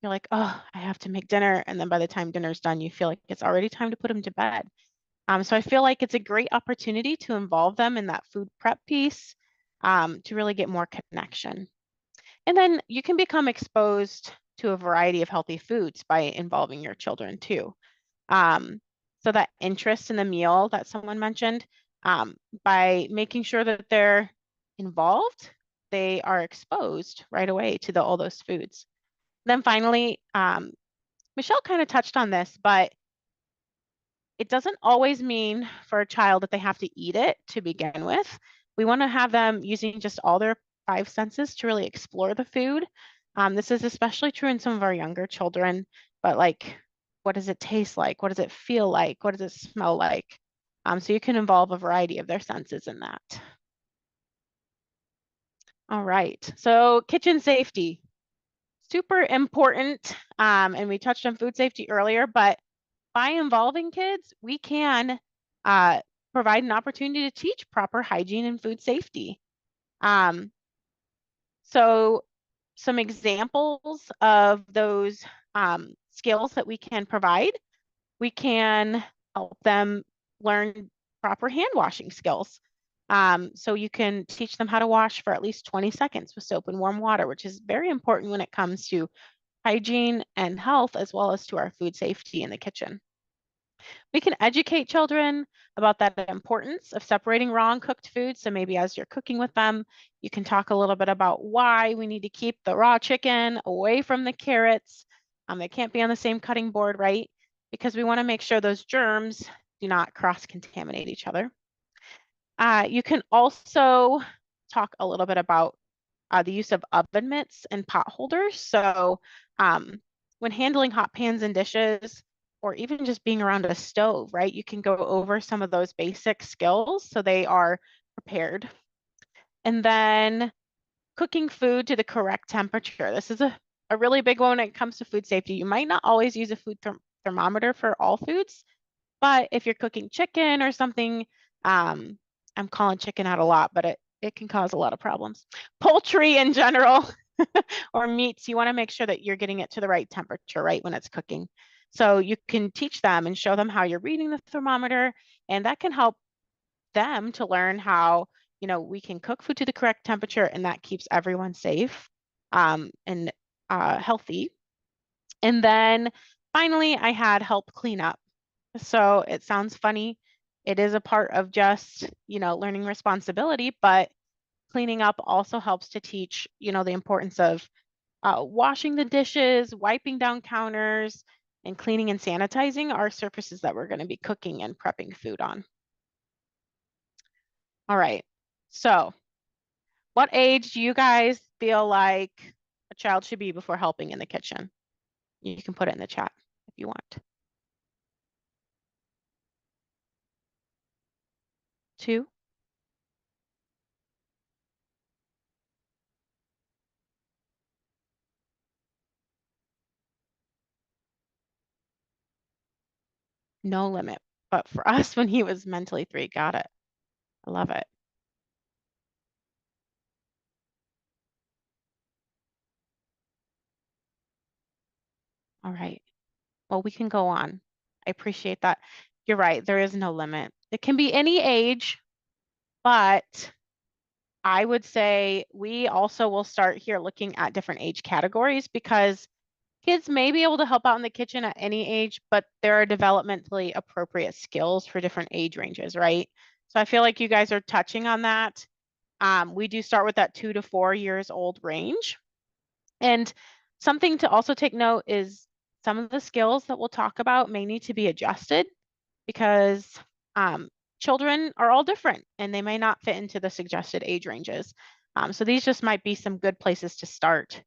S3: you're like, oh, I have to make dinner. And then by the time dinner's done, you feel like it's already time to put them to bed. So I feel like it's a great opportunity to involve them in that food prep piece to really get more connection. And then you can become exposed to a variety of healthy foods by involving your children too. So that interest in the meal that someone mentioned, by making sure that they're involved, they are exposed right away to all those foods. Then finally, Michelle kind of touched on this, but it doesn't always mean for a child that they have to eat it to begin with. We want to have them using just all their 5 senses to really explore the food. This is especially true in some of our younger children, but like, what does it taste like? What does it feel like? What does it smell like? So you can involve a variety of their senses in that. All right, so kitchen safety, super important. And we touched on food safety earlier, but by involving kids, we can provide an opportunity to teach proper hygiene and food safety. So some examples of those skills that we can provide, we can help them learn proper hand washing skills. So you can teach them how to wash for at least 20 seconds with soap and warm water, which is very important when it comes to hygiene and health, as well as to our food safety in the kitchen. We can educate children about that importance of separating raw and cooked food. So maybe as you're cooking with them, you can talk a little bit about why we need to keep the raw chicken away from the carrots. They can't be on the same cutting board, right? Because we want to make sure those germs do not cross-contaminate each other. You can also talk a little bit about the use of oven mitts and pot holders. So when handling hot pans and dishes, or even just being around a stove, right, you can go over some of those basic skills so they are prepared. And then cooking food to the correct temperature. This is a really big one when it comes to food safety. You might not always use a food thermometer for all foods, but if you're cooking chicken or something, I'm calling chicken out a lot, but it can cause a lot of problems. Poultry in general or meats, you want to make sure that you're getting it to the right temperature, right, when it's cooking. So you can teach them and show them how you're reading the thermometer, and that can help them to learn how, we can cook food to the correct temperature, and that keeps everyone safe and healthy. And then finally, I had help clean up. So it sounds funny. It is a part of just, learning responsibility, but cleaning up also helps to teach, the importance of washing the dishes, wiping down counters, and cleaning and sanitizing our surfaces that we're going to be cooking and prepping food on. All right. So what age do you guys feel like a child should be before helping in the kitchen? You can put it in the chat if you want. 2? No limit. But for us, when he was mentally 3, got it. I love it. All right. Well, we can go on. I appreciate that. You're right. There is no limit. It can be any age, but I would say we also will start here looking at different age categories, because kids may be able to help out in the kitchen at any age, but there are developmentally appropriate skills for different age ranges, right? So I feel like you guys are touching on that. We do start with that 2 to 4 years old range. And something to also take note is some of the skills that we'll talk about may need to be adjusted, because children are all different and they may not fit into the suggested age ranges. So these just might be some good places to start.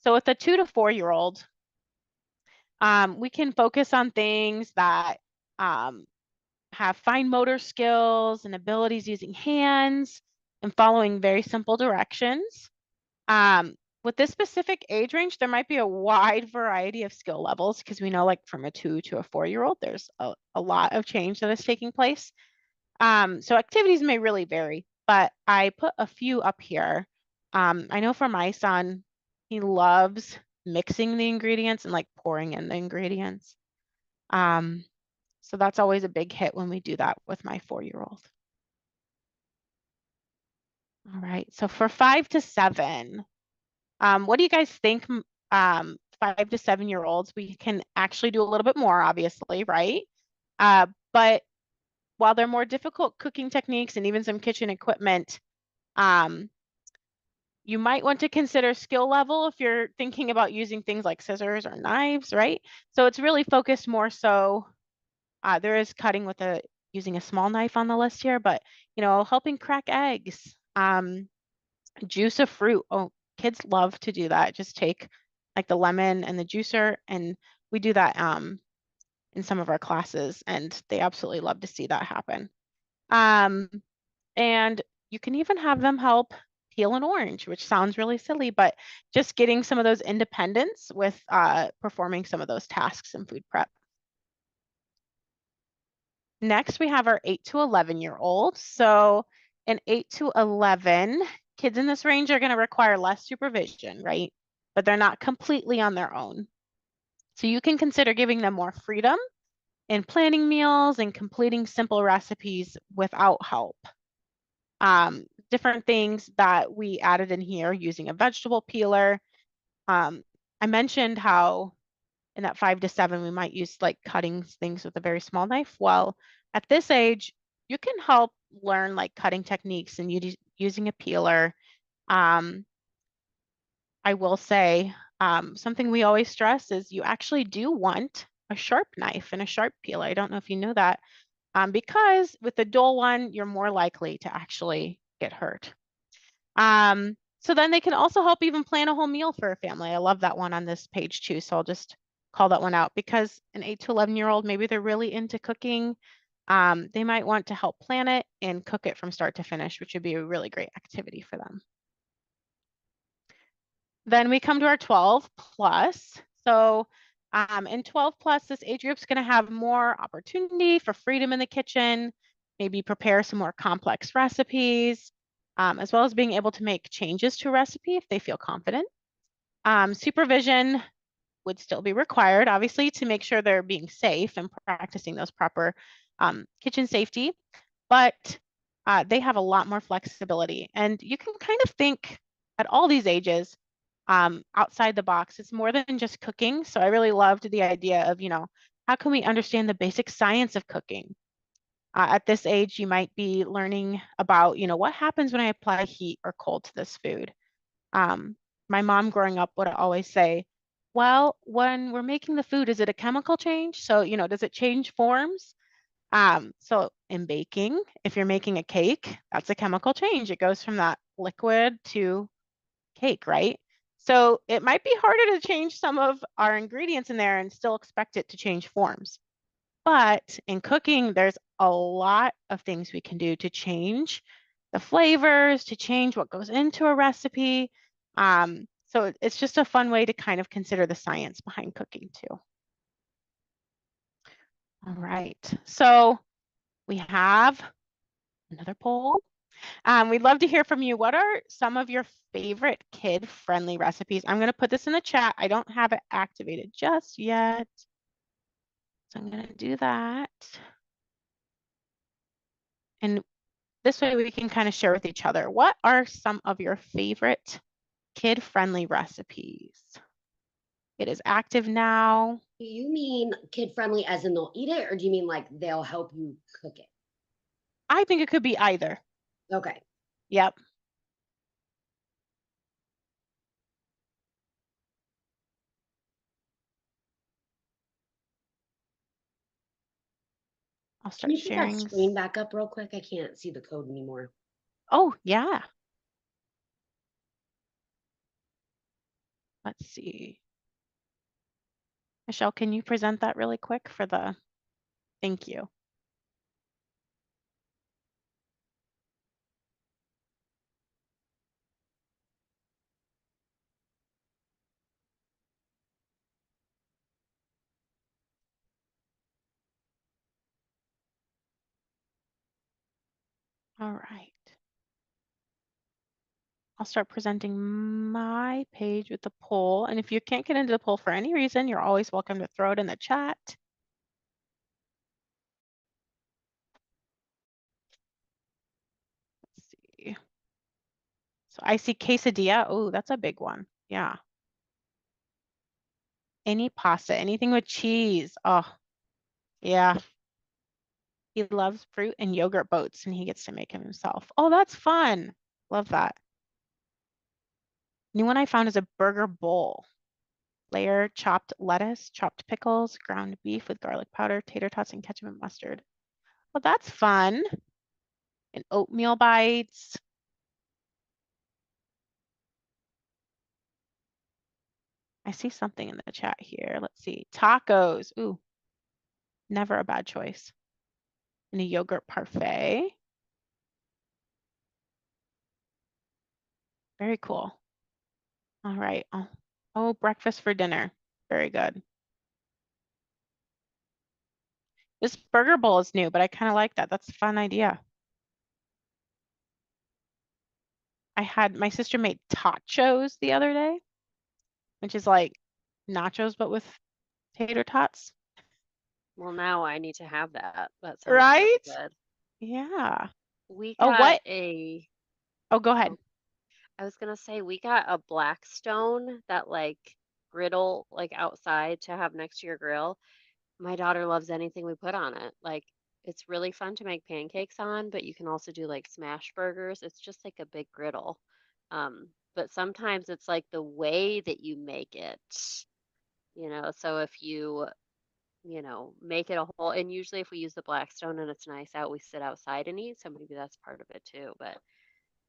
S3: So with a 2 to 4 year old, we can focus on things that have fine motor skills and abilities using hands and following very simple directions. With this specific age range, there might be a wide variety of skill levels, because we know, like, from a 2 to a 4-year-old, there's a lot of change that is taking place. So activities may really vary, but I put a few up here. I know for my son, he loves mixing the ingredients and like pouring in the ingredients. So that's always a big hit when we do that with my 4-year-old. All right, so for 5 to 7, what do you guys think? 5 to 7-year-olds, we can actually do a little bit more, obviously, right? But while they're more difficult cooking techniques and even some kitchen equipment, you might want to consider skill level if you're thinking about using things like scissors or knives, right? So it's really focused more so, there is cutting with using a small knife on the list here, but helping crack eggs, juice a fruit. Oh, kids love to do that. Just take like the lemon and the juicer, and we do that in some of our classes, and they absolutely love to see that happen. And you can even have them help peel an orange, which sounds really silly, but just getting some of those independence with performing some of those tasks in food prep. Next, we have our 8 to 11-year-olds. So in 8 to 11, kids in this range are going to require less supervision, right? But they're not completely on their own. So you can consider giving them more freedom in planning meals and completing simple recipes without help. Different things that we added in here using a vegetable peeler. I mentioned how in that 5 to 7, we might use like cutting things with a very small knife. Well, at this age, you can help learn like cutting techniques and using a peeler. I will say something we always stress is you actually do want a sharp knife and a sharp peeler. I don't know if you know that. because with the dull one, you're more likely to actually get hurt. So then they can also help even plan a whole meal for a family. I love that one on this page too. So I'll just call that one out because an 8 to 11-year-old, maybe they're really into cooking. They might want to help plan it and cook it from start to finish, which would be a really great activity for them. Then we come to our 12 plus. So in 12 plus, this age group's going to have more opportunity for freedom in the kitchen, maybe prepare some more complex recipes, as well as being able to make changes to a recipe if they feel confident. Supervision would still be required, obviously, to make sure they're being safe and practicing those proper kitchen safety, but they have a lot more flexibility. And you can kind of think at all these ages, outside the box. It's more than just cooking. So I really loved the idea of, how can we understand the basic science of cooking? At this age, you might be learning about, what happens when I apply heat or cold to this food. My mom growing up would always say, well, when we're making the food, is it a chemical change? So, does it change forms? So in baking, if you're making a cake, that's a chemical change. It goes from that liquid to cake, right? So it might be harder to change some of our ingredients in there and still expect it to change forms. But in cooking, there's a lot of things we can do to change the flavors, to change what goes into a recipe. So it's just a fun way to kind of consider the science behind cooking too. All right, so we have another poll. We'd love to hear from you. What are some of your favorite kid-friendly recipes? I'm going to put this in the chat. I don't have it activated just yet. So I'm going to do that. And this way we can kind of share with each other. What are some of your favorite kid-friendly recipes? It is active now.
S1: Do you mean kid friendly as in they'll eat it, or do you mean like they'll help you cook it?
S3: I think it could be either.
S1: Okay.
S3: Yep. I'll
S1: Can
S3: start
S1: you put that
S3: sharing.
S1: screen back up real quick? I can't see the code anymore.
S3: Oh, yeah. Let's see. Michelle, can you present that really quick for the, thank you. All right. I'll start presenting my page with the poll. And if you can't get into the poll for any reason, you're always welcome to throw it in the chat. Let's see. So I see quesadilla. Oh, that's a big one. Yeah. Any pasta, anything with cheese. Oh, yeah. He loves fruit and yogurt boats and he gets to make them himself. Oh, that's fun. Love that. New one I found is a burger bowl. Layer chopped lettuce, chopped pickles, ground beef with garlic powder, tater tots, and ketchup and mustard. Well, that's fun. And oatmeal bites. I see something in the chat here. Let's see. Tacos. Ooh, never a bad choice. And a yogurt parfait. Very cool. All right. Oh, breakfast for dinner. Very good. This burger bowl is new, but I kind of like that. That's a fun idea. I had my sister made tachos the other day, which is like nachos, but with tater tots.
S2: Well, now I need to have that. That sounds really
S3: Right?
S2: good.
S3: Yeah.
S2: We
S3: Oh,
S2: got
S3: what?
S2: a,
S3: Oh, go ahead.
S2: I was gonna say we got a Blackstone, that like griddle like outside to have next to your grill. My daughter loves anything we put on it. Like it's really fun to make pancakes on, but you can also do like smash burgers. It's just like a big griddle. But sometimes it's like the way that you make it, so if you make it a whole. And usually if we use the Blackstone and it's nice out, we sit outside and eat. So maybe that's part of it too. But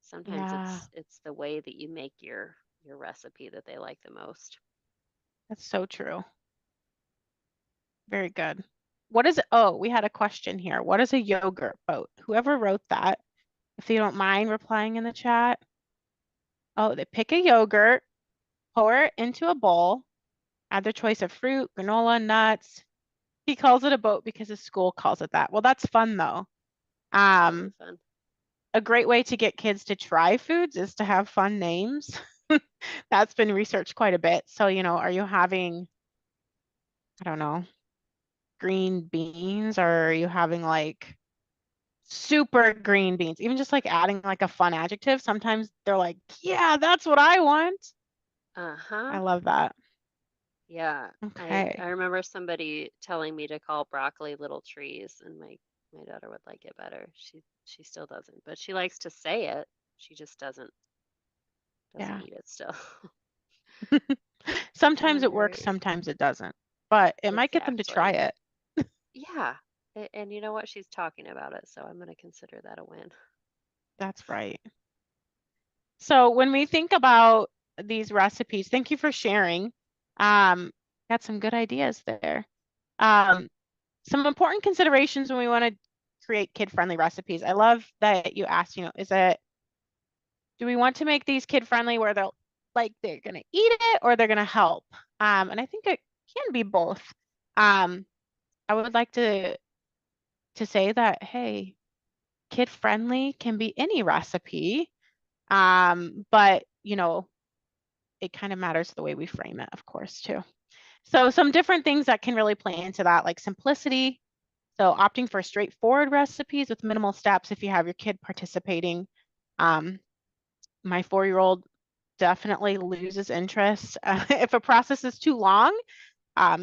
S2: sometimes
S3: Yeah,
S2: it's the way that you make your recipe that they like the most.
S3: that's so true. Very good. What is, oh, we had a question here. What is a yogurt boat? Whoever wrote that, if you don't mind replying in the chat. Oh, they pick a yogurt, pour it into a bowl, add their choice of fruit, granola, nuts. He calls it a boat because his school calls it that. Well, that's fun though.
S2: Really fun.
S3: A great way to get kids to try foods is to have fun names. That's been researched quite a bit. So, are you having, I don't know, green beans, or are you having like super green beans? Even just like adding like a fun adjective. Sometimes they're like, yeah, that's what I want. I
S2: Uh-huh.
S3: love that.
S2: Yeah. I
S3: Okay.
S2: remember somebody telling me to call broccoli little trees, and my daughter would like it better. She still doesn't, but she likes to say it. She just doesn't
S3: Yeah.
S2: eat it still.
S3: Sometimes
S2: All
S3: it works,
S2: right.
S3: sometimes it doesn't. But it might get them to try
S2: Exactly.
S3: it.
S2: Yeah. And you know what? She's talking about it, so I'm going to consider that a win.
S3: That's right. So when we think about these recipes, thank you for sharing. Got some good ideas there. Um, some important considerations when we want to create kid-friendly recipes. I love that you asked, do we want to make these kid-friendly where they're gonna eat it or they're gonna help? And I think it can be both. Um, I would like to say that, hey, kid-friendly can be any recipe. But it kind of matters the way we frame it, of course, too. So some different things that can really play into that, like simplicity. So opting for straightforward recipes with minimal steps if you have your kid participating. Um, my 4-year-old definitely loses interest if a process is too long.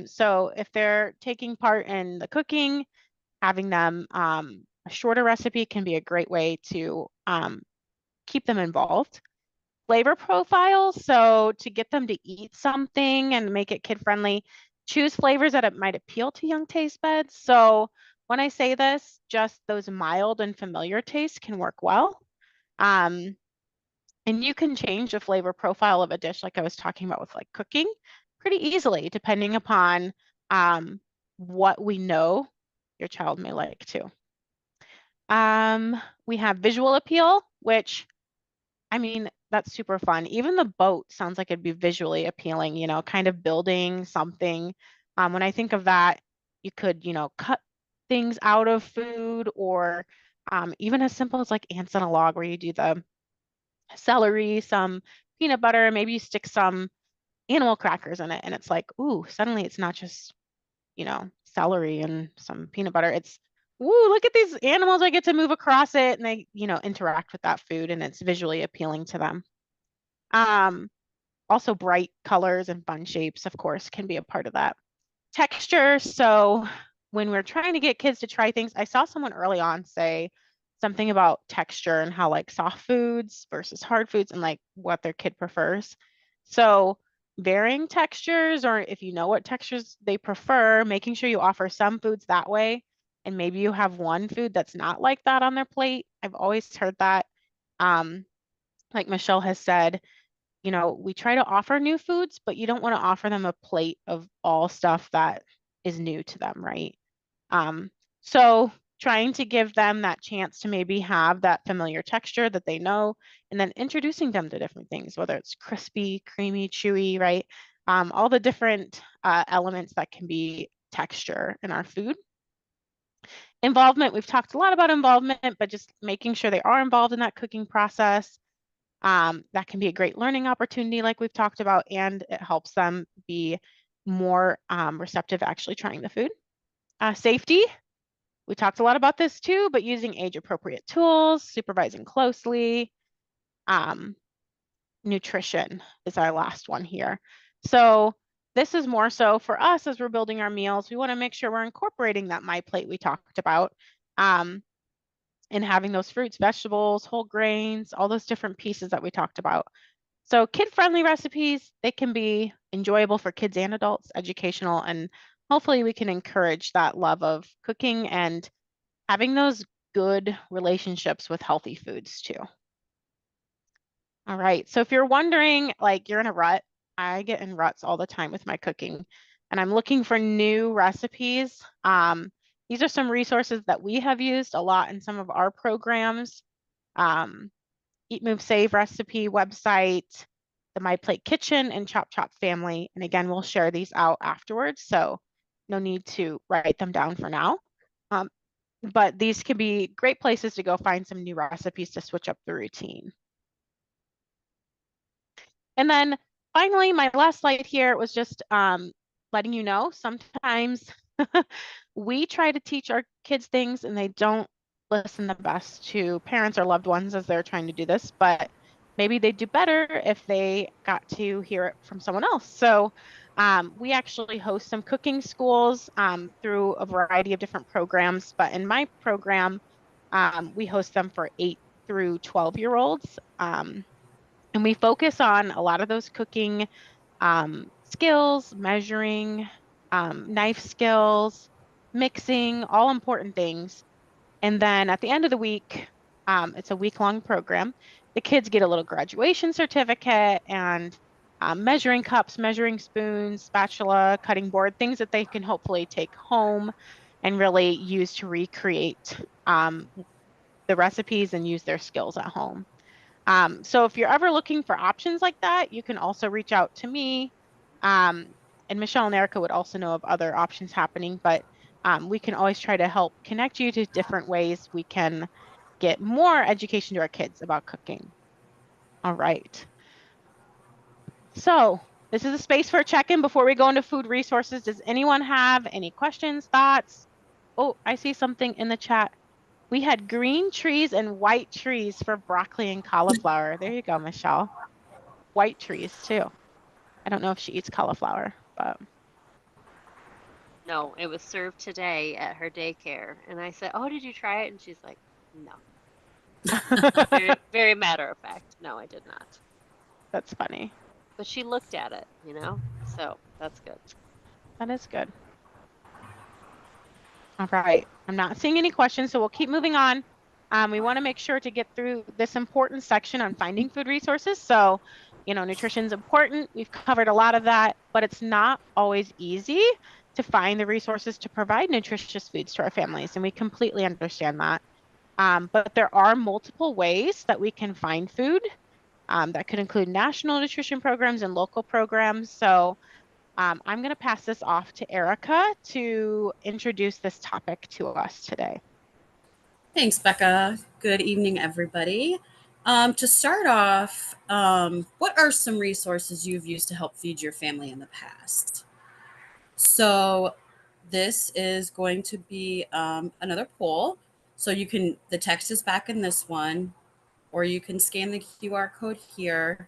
S3: So if they're taking part in the cooking, having them a shorter recipe can be a great way to keep them involved. Flavor profiles. So to get them to eat something and make it kid friendly, choose flavors that it might appeal to young taste buds. So when I say this, just those mild and familiar tastes can work well. Um, and you can change the flavor profile of a dish, like I was talking about with like cooking, pretty easily, depending upon what we know your child may like too. We have visual appeal, which I mean, that's super fun. Even the boat sounds like it'd be visually appealing, kind of building something. When I think of that, you could, cut things out of food, or even as simple as like ants on a log, where you do the celery, some peanut butter, maybe you stick some animal crackers in it, and it's like, ooh, suddenly it's not just, celery and some peanut butter. It's, ooh, look at these animals. I get to move across it, and they, interact with that food, and it's visually appealing to them. Um, Also bright colors and fun shapes, of course, can be a part of that. Texture. So when we're trying to get kids to try things, I saw someone early on say something about texture and how like soft foods versus hard foods and like what their kid prefers. So varying textures, or if you know what textures they prefer, making sure you offer some foods that way. And maybe you have one food that's not like that on their plate. I've always heard that. Like Michelle has said, we try to offer new foods, but you don't want to offer them a plate of all stuff that is new to them, right? Um, so trying to give them that chance to maybe have that familiar texture that they know, and then introducing them to different things, whether it's crispy, creamy, chewy, right? All the different elements that can be texture in our food. Involvement, we've talked a lot about involvement, but just making sure they are involved in that cooking process. That can be a great learning opportunity, like we've talked about, and it helps them be more receptive to actually trying the food. Safety, we talked a lot about this too, but using age-appropriate tools, supervising closely. Nutrition is our last one here. So this is more so for us as we're building our meals. We want to make sure we're incorporating that My Plate we talked about. And having those fruits, vegetables, whole grains, all those different pieces that we talked about. So kid-friendly recipes, they can be enjoyable for kids and adults, educational, and hopefully we can encourage that love of cooking and having those good relationships with healthy foods too. All right. So if you're wondering, like you're in a rut, I get in ruts all the time with my cooking, and I'm looking for new recipes. These are some resources that we have used a lot in some of our programs. Eat, Move, Save recipe website, the My Plate Kitchen, and Chop Chop Family. And again, we'll share these out afterwards, so no need to write them down for now. But these can be great places to go find some new recipes to switch up the routine. And then finally, my last slide here was just letting you know sometimes we try to teach our kids things and they don't listen the best to parents or loved ones as they're trying to do this, but maybe they'd do better if they got to hear it from someone else. So we actually host some cooking schools through a variety of different programs, but in my program, we host them for 8 through 12-year-olds. And we focus on a lot of those cooking skills, measuring, knife skills, mixing, all important things. And then at the end of the week, it's a week-long program. The kids get a little graduation certificate and measuring cups, measuring spoons, spatula, cutting board, things that they can hopefully take home and really use to recreate the recipes and use their skills at home. So if you're ever looking for options like that, you can also reach out to me. Um, and Michelle and Erica would also know of other options happening, but we can always try to help connect you to different ways we can get more education to our kids about cooking. All right. So this is a space for a check-in before we go into food resources. Does anyone have any questions, thoughts? Oh, I see something in the chat. We had green trees and white trees for broccoli and cauliflower. There you go, Michelle. White trees too. I don't know if she eats cauliflower, but
S2: No, it was served today at her daycare. And I said, "Oh, did you try it?" And she's like, "No." Very, very matter of fact. No, I did not.
S3: that's funny.
S2: But she looked at it, you know? So that's good.
S3: That is good. All right. I'm not seeing any questions, so we'll keep moving on. We want to make sure to get through this important section on finding food resources. So, nutrition is important. We've covered a lot of that, but it's not always easy to find the resources to provide nutritious foods to our families, and we completely understand that. But there are multiple ways that we can find food that could include national nutrition programs and local programs. So I'm going to pass this off to Erica to introduce this topic to us today.
S4: Thanks, Becca. Good evening, everybody. To start off, what are some resources you've used to help feed your family in the past? So this is going to be another poll. So the text is back in this one, or you can scan the QR code here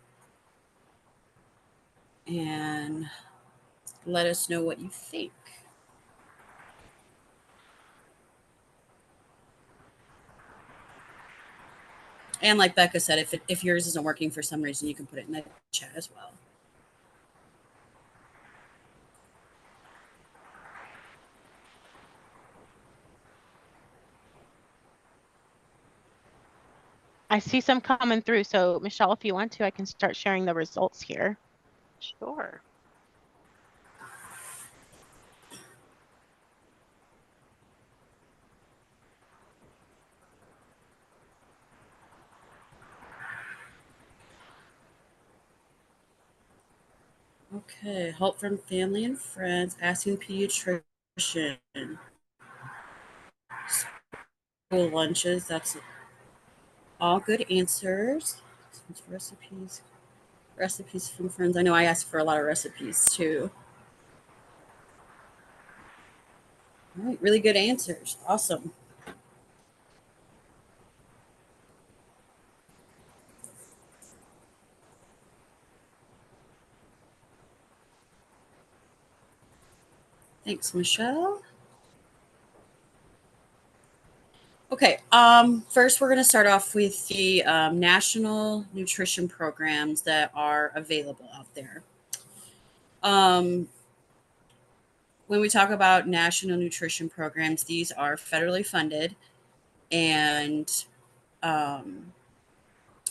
S4: and let us know what you think. And like Becca said, if yours isn't working for some reason, you can put it in the chat as well.
S3: I see some coming through. So Michelle, if you want to, I can start sharing the results here.
S2: Sure.
S4: Okay, help from family and friends, asking pediatrician, school lunches, that's all good answers. Recipes from friends. I know I asked for a lot of recipes too. All right, really good answers. Awesome. Thanks, Michelle. Okay, first we're going to start off with the national nutrition programs that are available out there. when we talk about national nutrition programs, these are federally funded, and um,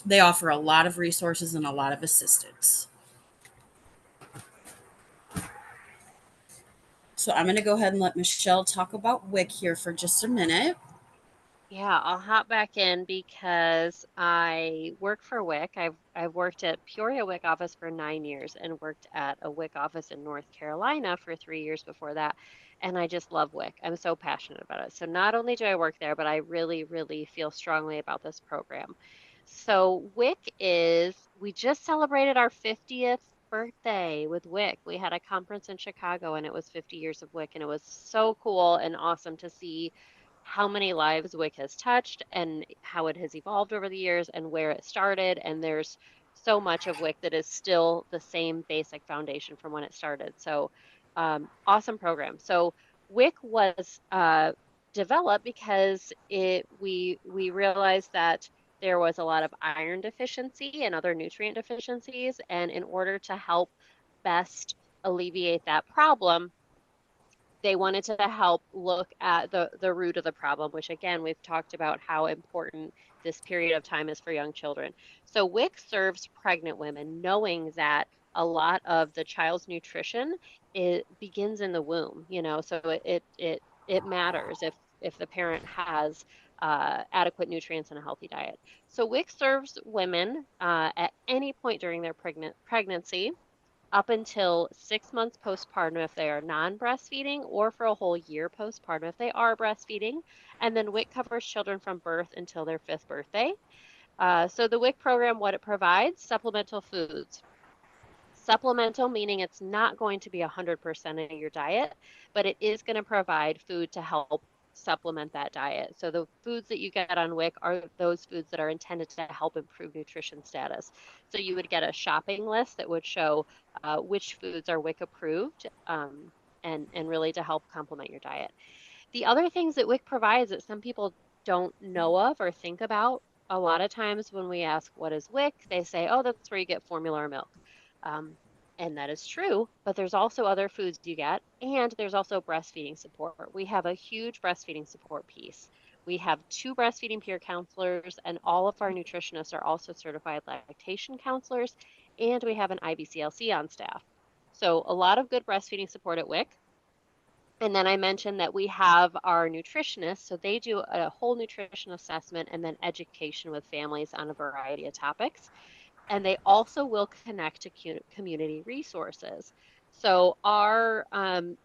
S4: they offer a lot of resources and a lot of assistance. So I'm going to go ahead and let Michelle talk about WIC here for just a minute.
S2: Yeah, I'll hop back in because I work for WIC. I've worked at Peoria WIC office for 9 years and worked at a WIC office in North Carolina for 3 years before that. And I just love WIC. I'm so passionate about it. So not only do I work there, but I really, really feel strongly about this program. So WIC we just celebrated our 50th birthday with WIC. We had a conference in Chicago and it was 50 years of WIC, and it was so cool and awesome to see how many lives WIC has touched and how it has evolved over the years and where it started. And there's so much of WIC that is still the same basic foundation from when it started. So awesome program. So WIC was developed because we realized that there was a lot of iron deficiency and other nutrient deficiencies. And in order to help best alleviate that problem, they wanted to help look at the root of the problem, which again, we've talked about how important this period of time is for young children. So WIC serves pregnant women, knowing that a lot of the child's nutrition begins in the womb, so it matters if the parent has adequate nutrients and a healthy diet. So WIC serves women at any point during their pregnancy up until 6 months postpartum if they are non-breastfeeding, or for a whole year postpartum if they are breastfeeding. And then WIC covers children from birth until their 5th birthday. So the WIC program, what it provides, supplemental foods. Supplemental meaning it's not going to be 100% of your diet, but it is going to provide food to help supplement that diet. So the foods that you get on WIC are those foods that are intended to help improve nutrition status. So you would get a shopping list that would show which foods are WIC approved, and really to help complement your diet. The other things that WIC provides that some people don't know of or think about, a lot of times when we ask what is WIC, they say, oh, that's where you get formula or milk. Um, and that is true, but there's also other foods you get, and there's also breastfeeding support. We have a huge breastfeeding support piece. We have 2 breastfeeding peer counselors, and all of our nutritionists are also certified lactation counselors, and we have an IBCLC on staff. So a lot of good breastfeeding support at WIC. And then I mentioned that we have our nutritionists, so they do a whole nutrition assessment and then education with families on a variety of topics. And they also will connect to community resources. So our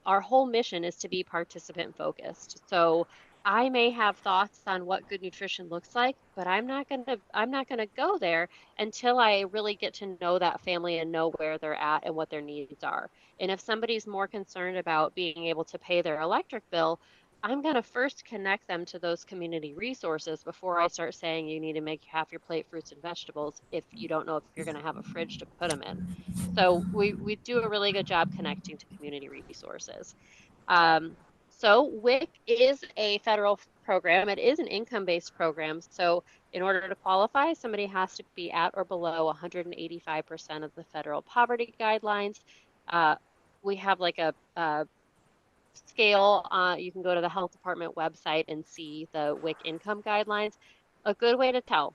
S2: whole mission is to be participant focused. So I may have thoughts on what good nutrition looks like, but I'm not gonna go there until I really get to know that family and know where they're at and what their needs are. And if somebody's more concerned about being able to pay their electric bill, I'm going to first connect them to those community resources before I start saying you need to make half your plate fruits and vegetables if you don't know if you're going to have a fridge to put them in. So we do a really good job connecting to community resources. Um, so WIC is a federal program. It is an income-based program. So in order to qualify, somebody has to be at or below 185% of the federal poverty guidelines. Uh, we have like a scale. You can go to the health department website and see the WIC income guidelines. A good way to tell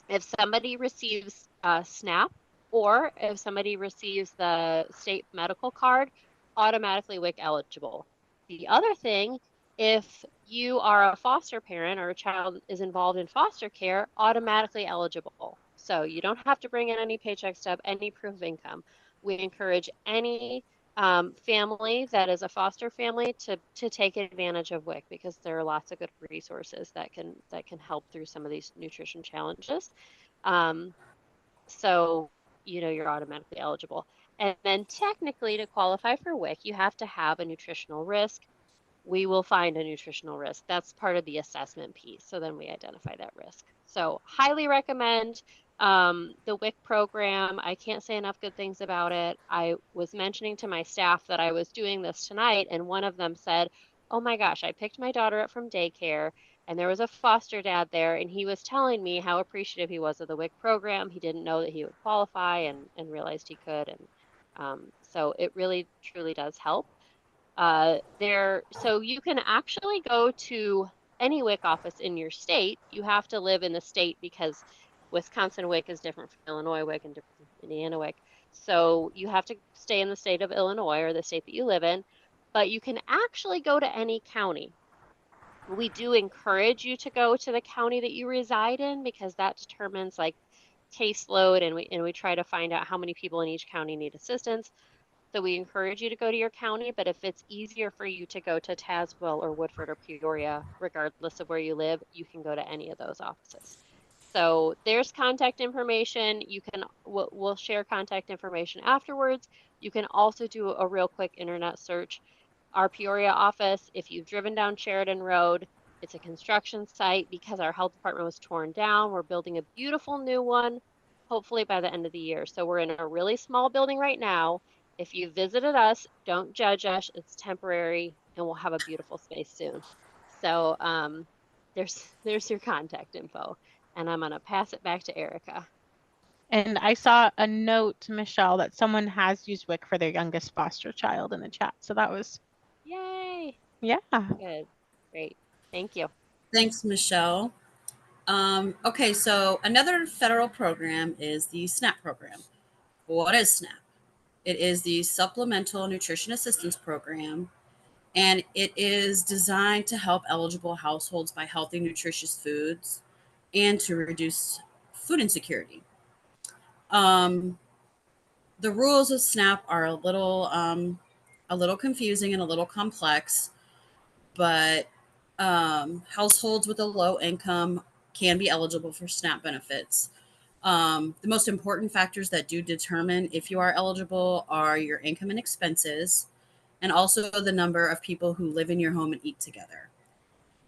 S2: if somebody receives SNAP, or if somebody receives the state medical card, automatically WIC eligible. The other thing, if you are a foster parent or a child is involved in foster care, automatically eligible. So you don't have to bring in any paycheck stub, any proof of income. We encourage any family that is a foster family to take advantage of WIC, because there are lots of good resources that can help through some of these nutrition challenges. Um, so you're automatically eligible. And then technically, to qualify for WIC, you have to have a nutritional risk. We will find a nutritional risk. That's part of the assessment piece. So then we identify that risk. So highly recommend the WIC program. I can't say enough good things about it. I was mentioning to my staff that I was doing this tonight, and one of them said, oh my gosh, I picked my daughter up from daycare, and there was a foster dad there, and he was telling me how appreciative he was of the WIC program. He didn't know that he would qualify, and realized he could. And so it really, truly does help. So you can actually go to any WIC office in your state. You have to live in the state because Wisconsin WIC is different from Illinois WIC and different from Indiana WIC. So you have to stay in the state of Illinois or the state that you live in, but you can actually go to any county. We do encourage you to go to the county that you reside in because that determines like caseload, and we try to find out how many people in each county need assistance. So we encourage you to go to your county, but if it's easier for you to go to Tazewell or Woodford or Peoria, regardless of where you live, you can go to any of those offices. So there's contact information. We'll share contact information afterwards. You can also do a real quick internet search. Our Peoria office, if you've driven down Sheridan Road, it's a construction site because our health department was torn down. We're building a beautiful new one, hopefully by the end of the year. So we're in a really small building right now. If you visited us, don't judge us. It's temporary and we'll have a beautiful space soon. So there's your contact info. And I'm going to pass it back to Erica.
S3: And I saw a note, Michelle, that someone has used WIC for their youngest foster child in the chat. So that was,
S2: Yay.
S3: yeah.
S2: Good. Great. Thank you.
S4: Thanks, Michelle. Okay, so another federal program is the SNAP program. What is SNAP? It is the Supplemental Nutrition Assistance Program, and it is designed to help eligible households buy healthy, nutritious foods and to reduce food insecurity. The rules of SNAP are a little confusing and a little complex, but households with a low income can be eligible for SNAP benefits. The most important factors that do determine if you are eligible are your income and expenses, and also the number of people who live in your home and eat together.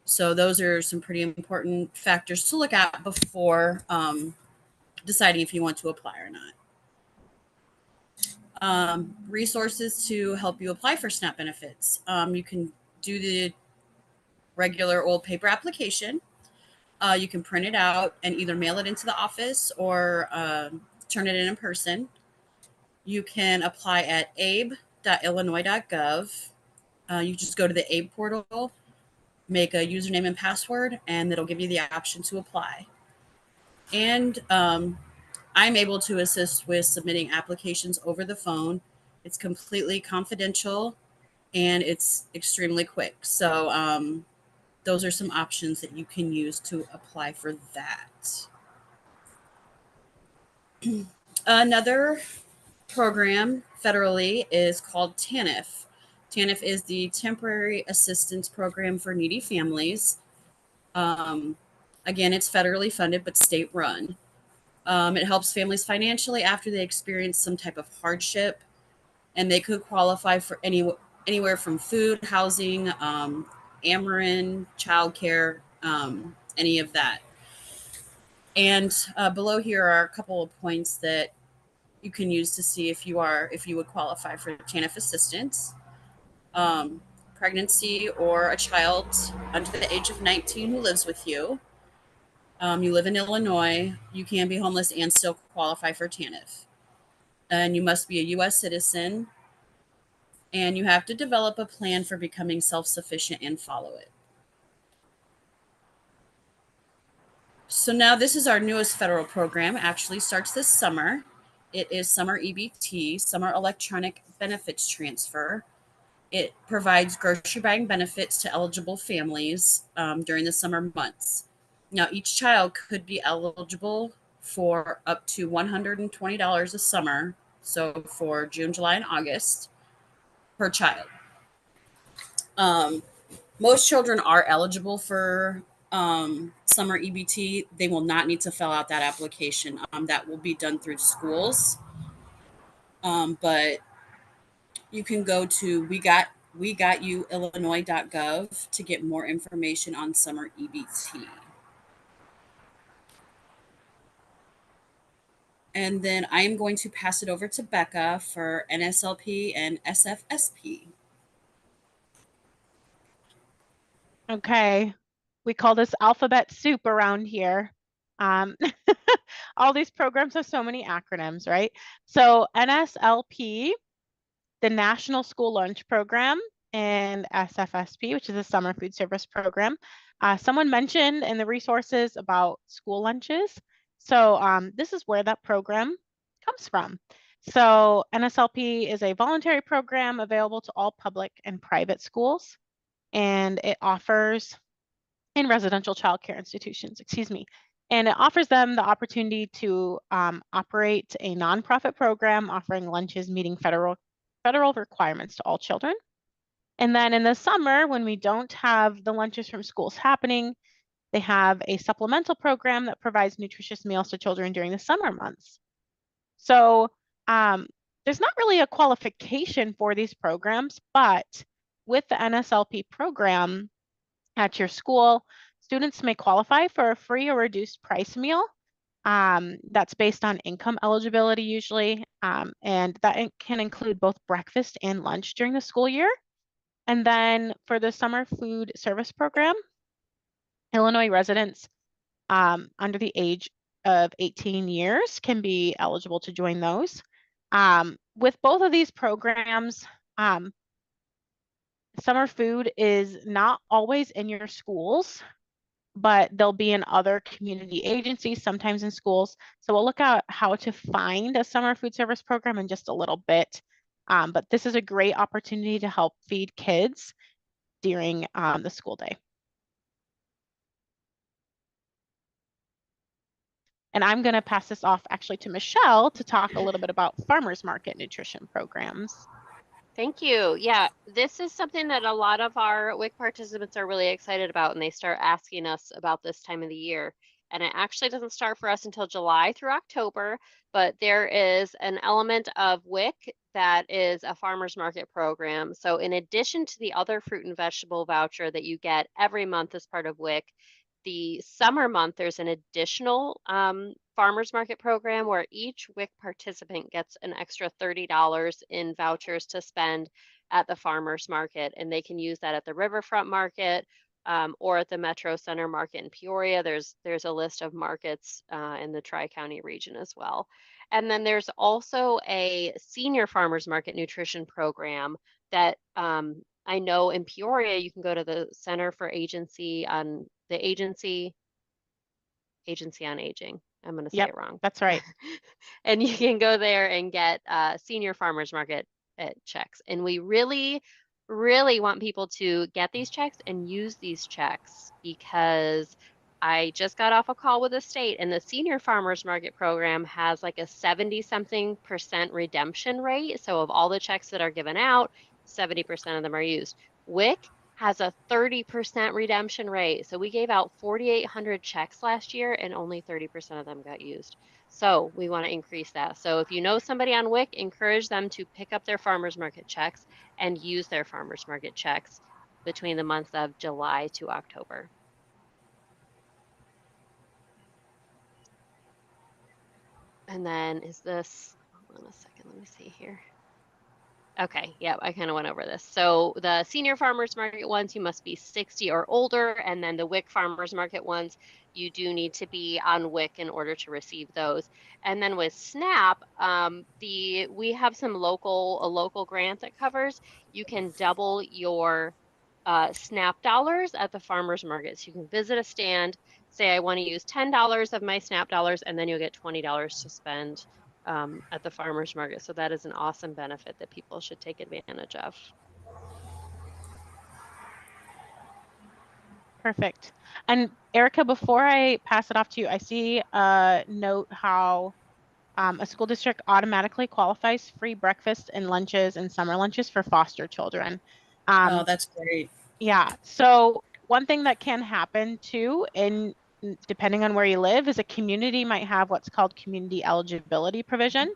S4: So those are some pretty important factors to look at before deciding if you want to apply or not. Resources to help you apply for SNAP benefits. You can do the regular old paper application. You can print it out and either mail it into the office or turn it in person. You can apply at abe.illinois.gov. You just go to the ABE portal, make a username and password, and it'll give you the option to apply. And I'm able to assist with submitting applications over the phone. It's completely confidential and it's extremely quick. So those are some options that you can use to apply for that. Another program federally is called TANF. TANF is the Temporary Assistance Program for Needy Families. Again, it's federally funded but state run. It helps families financially after they experience some type of hardship, and they could qualify for anywhere from food, housing, Ameren, childcare, any of that. And below here are a couple of points that you can use to see if you would qualify for TANF assistance. Pregnancy or a child under the age of 19 who lives with you. You live in Illinois, you can be homeless and still qualify for TANF. And you must be a U.S. citizen, and you have to develop a plan for becoming self-sufficient and follow it. So now this is our newest federal program. It actually starts this summer. It is Summer EBT, Summer Electronic Benefits Transfer. It provides grocery buying benefits to eligible families during the summer months. Now, each child could be eligible for up to $120 a summer, so for June, July, and August per child. Most children are eligible for summer EBT. They will not need to fill out that application. That will be done through schools. But you can go to wegotyouillinois.gov to get more information on summer EBT. And then I am going to pass it over to Becca for NSLP and SFSP.
S3: Okay. We call this alphabet soup around here. All these programs have so many acronyms, right? So NSLP, the National School Lunch Program, and SFSP, which is a summer food service program. Someone mentioned in the resources about school lunches. So this is where that program comes from. So NSLP is a voluntary program available to all public and private schools, and it offers in residential childcare institutions, excuse me. And it offers them the opportunity to operate a nonprofit program offering lunches meeting federal requirements to all children. And then in the summer, when we don't have the lunches from schools happening, they have a supplemental program that provides nutritious meals to children during the summer months. So there's not really a qualification for these programs, but with the NSLP program at your school, students may qualify for a free or reduced price meal. That's based on income eligibility usually, and that can include both breakfast and lunch during the school year. And then for the summer food service program, Illinois residents under the age of 18 years can be eligible to join those. With both of these programs, summer food is not always in your schools, but they'll be in other community agencies, sometimes in schools. So we'll look at how to find a summer food service program in just a little bit. But this is a great opportunity to help feed kids during the school day. And I'm going to pass this off actually to Michelle to talk a little bit about farmers market nutrition programs.
S2: Thank you. Yeah, this is something that a lot of our WIC participants are really excited about, and they start asking us about this time of the year. And it actually doesn't start for us until July through October, but there is an element of WIC that is a farmers market program. So in addition to the other fruit and vegetable voucher that you get every month as part of WIC, the summer month, there's an additional farmers market program where each WIC participant gets an extra $30 in vouchers to spend at the farmers market. And they can use that at the Riverfront Market or at the Metro Center Market in Peoria. There's a list of markets in the Tri-County region as well. And then there's also a senior farmers market nutrition program that I know in Peoria, you can go to the Center for Agency on the Agency on Aging. I'm going to say it wrong.
S3: That's right.
S2: And you can go there and get senior farmers market checks. And we really, really want people to get these checks and use these checks, because I just got off a call with the state, and the senior farmers market program has like a 70-something% redemption rate. So of all the checks that are given out, 70% of them are used. WIC has a 30% redemption rate. So we gave out 4,800 checks last year and only 30% of them got used. So we want to increase that. So if you know somebody on WIC, encourage them to pick up their farmers market checks and use their farmers market checks between the months of July to October. And then is this, hold on a second, let me see here. Okay, yeah, I kind of went over this. So the senior farmers market ones, you must be 60 or older, and then the WIC farmers market ones, you do need to be on WIC in order to receive those. And then with SNAP, we have some local grant that covers. You can double your SNAP dollars at the farmers market. So you can visit a stand, say I want to use $10 of my SNAP dollars, and then you'll get $20 to spend at the farmers market. So that is an awesome benefit that people should take advantage of.
S3: Perfect. And Erica, before I pass it off to you, I see a note how a school district automatically qualifies free breakfast and lunches and summer lunches for foster children.
S4: Oh, that's great.
S3: Yeah. So one thing that can happen too, depending on where you live, is a community might have what's called community eligibility provision.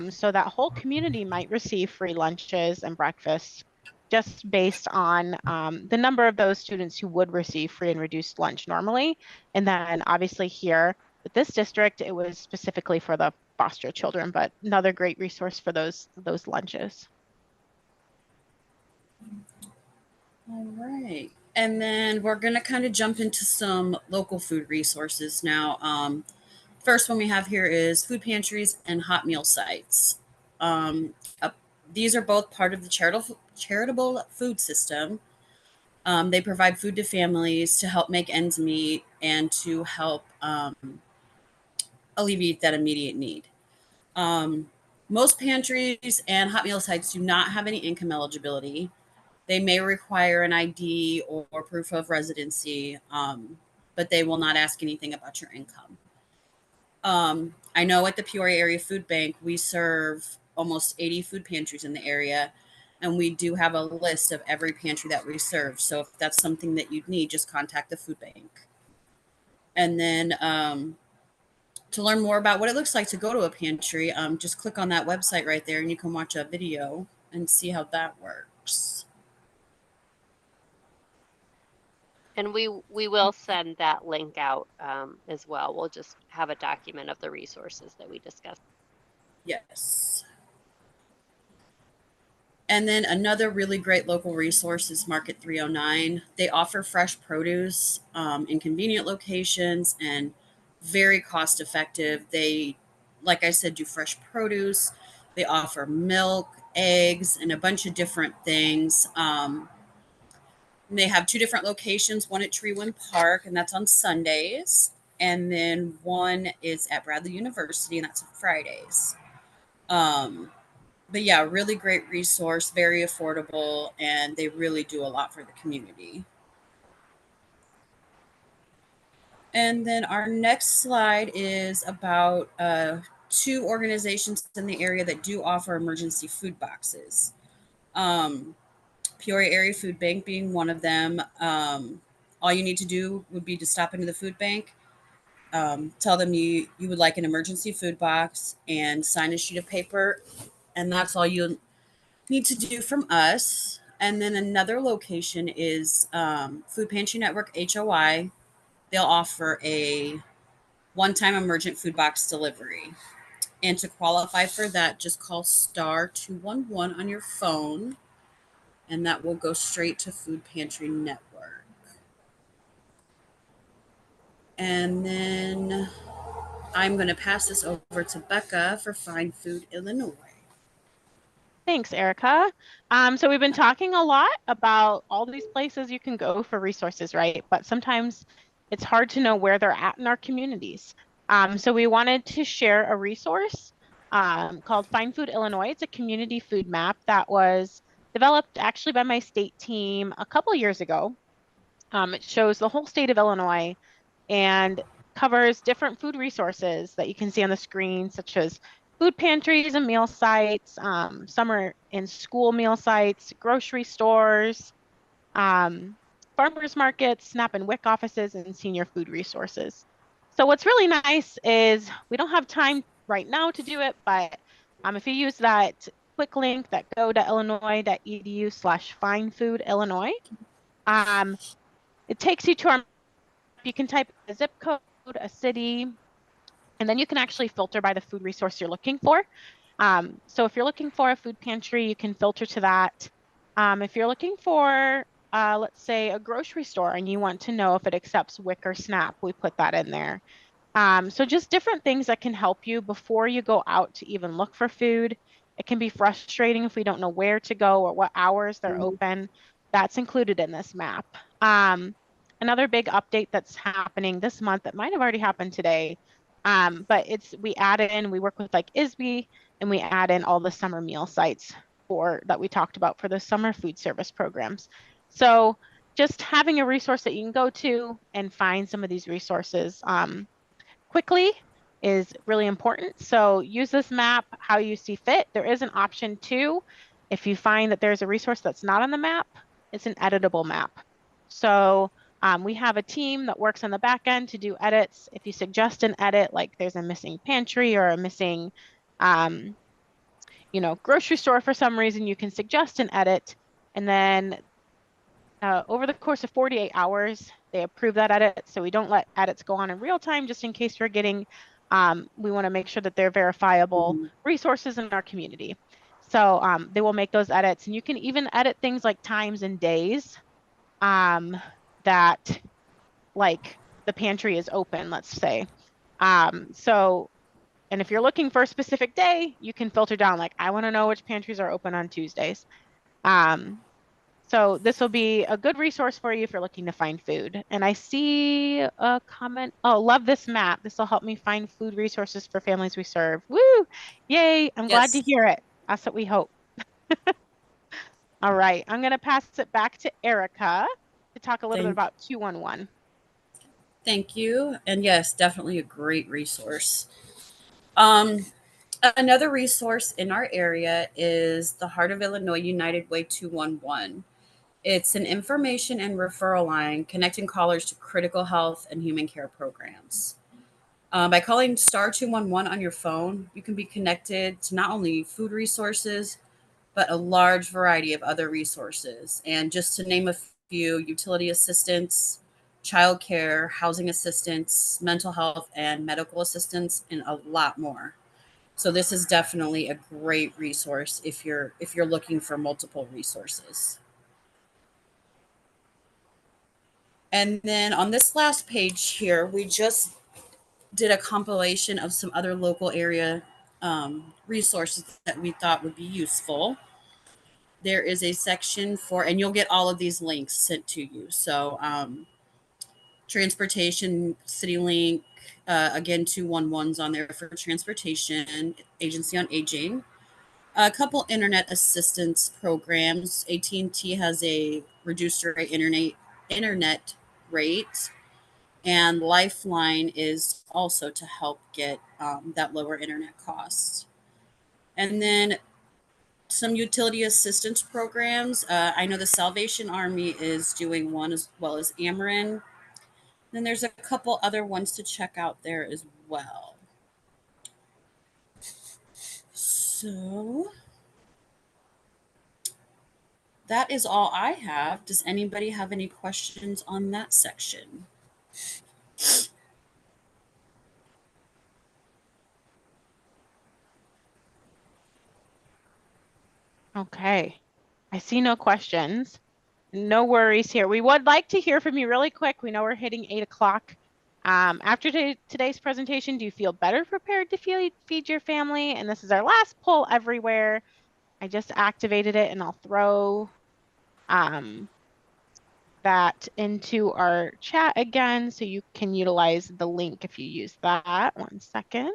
S3: So that whole community might receive free lunches and breakfasts just based on the number of those students who would receive free and reduced lunch normally. And then obviously here with this district, it was specifically for the foster children, but another great resource for those lunches.
S4: All right. And then we're going to kind of jump into some local food resources now. First one we have here is food pantries and hot meal sites. These are both part of the charitable food system. They provide food to families to help make ends meet and to help alleviate that immediate need. Um, Most pantries and hot meal sites do not have any income eligibility. They may require an ID or proof of residency, but they will not ask anything about your income. I know at the Peoria Area Food Bank, we serve almost 80 food pantries in the area, and we do have a list of every pantry that we serve. So if that's something that you'd need, just contact the food bank. And then to learn more about what it looks like to go to a pantry, just click on that website right there and you can watch a video and see how that works.
S2: And we will send that link out as well. We'll just have a document of the resources that we discussed.
S4: Yes. And then another really great local resource is Market 309. They offer fresh produce in convenient locations and very cost effective. They, like I said, do fresh produce. They offer milk, eggs, and a bunch of different things. They have two different locations, one at Treewind Park, and that's on Sundays. And then one is at Bradley University, and that's on Fridays. But yeah, really great resource, very affordable, and they really do a lot for the community. And then our next slide is about two organizations in the area that do offer emergency food boxes. Peoria Area Food Bank being one of them. All you need to do would be to stop into the food bank, tell them you would like an emergency food box, and sign a sheet of paper, and that's all you need to do from us. And then another location is Food Pantry Network HOI. They'll offer a one-time emergent food box delivery. And to qualify for that, just call star 211 on your phone, and that will go straight to Food Pantry Network. And then I'm going to pass this over to Becca for Find Food Illinois.
S3: Thanks, Erica. So we've been talking a lot about all these places you can go for resources, right? But sometimes it's hard to know where they're at in our communities. So we wanted to share a resource called Find Food Illinois. It's a community food map that was developed actually by my state team a couple years ago. It shows the whole state of Illinois and covers different food resources that you can see on the screen, such as food pantries and meal sites, some are in school meal sites, grocery stores, farmers markets, SNAP and WIC offices, and senior food resources. So what's really nice is we don't have time right now to do it, but if you use that quick link that go to illinois.edu/findfoodillinois, it takes you to our, you can type a zip code, a city, and then you can actually filter by the food resource you're looking for. So if you're looking for a food pantry, you can filter to that. If you're looking for, let's say, a grocery store and you want to know if it accepts WIC or SNAP, we put that in there. So just different things that can help you before you go out to even look for food. It can be frustrating if we don't know where to go or what hours they're open. That's included in this map. Another big update that's happening this month that might have already happened today, but we work with like ISB, and we add in all the summer meal sites that we talked about for the summer food service programs. So just having a resource that you can go to and find some of these resources quickly is really important. So use this map how you see fit. There is an option too. If you find that there's a resource that's not on the map, it's an editable map. So we have a team that works on the back end to do edits. If you suggest an edit, like there's a missing pantry or a missing, grocery store for some reason, you can suggest an edit, and then over the course of 48 hours, they approve that edit. So we don't let edits go on in real time, just in case we're getting, we want to make sure that they're verifiable resources in our community. So they will make those edits, and you can even edit things like times and days that like the pantry is open, let's say. And if you're looking for a specific day, you can filter down, like, I want to know which pantries are open on Tuesdays. So this will be a good resource for you if you're looking to find food. And I see a comment. Oh, love this map. This will help me find food resources for families we serve. Woo! Yay! I'm glad to
S4: Yes.
S3: hear it. That's what we hope. All right, I'm going to pass it back to Erica to talk a little bit
S4: Thank,
S3: about 211.
S4: thank you. And yes, definitely a great resource. Um, Another resource in our area is the Heart of Illinois United Way 211. It's an information and referral line connecting callers to critical health and human care programs. By calling star 211 on your phone, you can be connected to not only food resources, but a large variety of other resources. And just to name a few, utility assistance, childcare, housing assistance, mental health and medical assistance, and a lot more. So this is definitely a great resource if you're looking for multiple resources. And then on this last page here, we just did a compilation of some other local area resources that we thought would be useful. There is a section for, and you'll get all of these links sent to you. So transportation, city link, again, 211's on there for transportation, agency on aging. A couple internet assistance programs. AT&T has a reduced rate internet rate, and Lifeline is also to help get that lower internet cost. And then some utility assistance programs. I know the Salvation Army is doing one as well as Ameren. Then there's a couple other ones to check out there as well. So that is all I have. Does anybody have any questions on that section?
S3: Okay, I see no questions. No worries here. We would like to hear from you really quick. We know we're hitting 8 o'clock. After today's presentation, do you feel better prepared to feed your family? And this is our last poll everywhere. I just activated it and I'll throw that into our chat again so you can utilize the link if you use that. 1 second.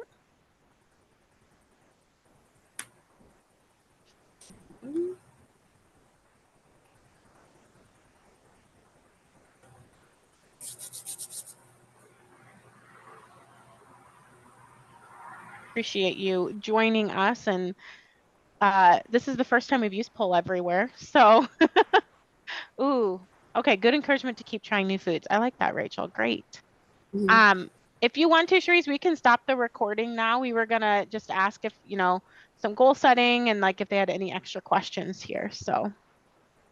S3: Appreciate you joining us, and this is the first time we've used Poll Everywhere, so ooh, okay, good encouragement to keep trying new foods. I like that, Rachel. Great.
S4: Mhm.
S3: If you want to, Cherise, we can stop the recording now. We were gonna just ask if some goal setting and like if they had any extra questions here. So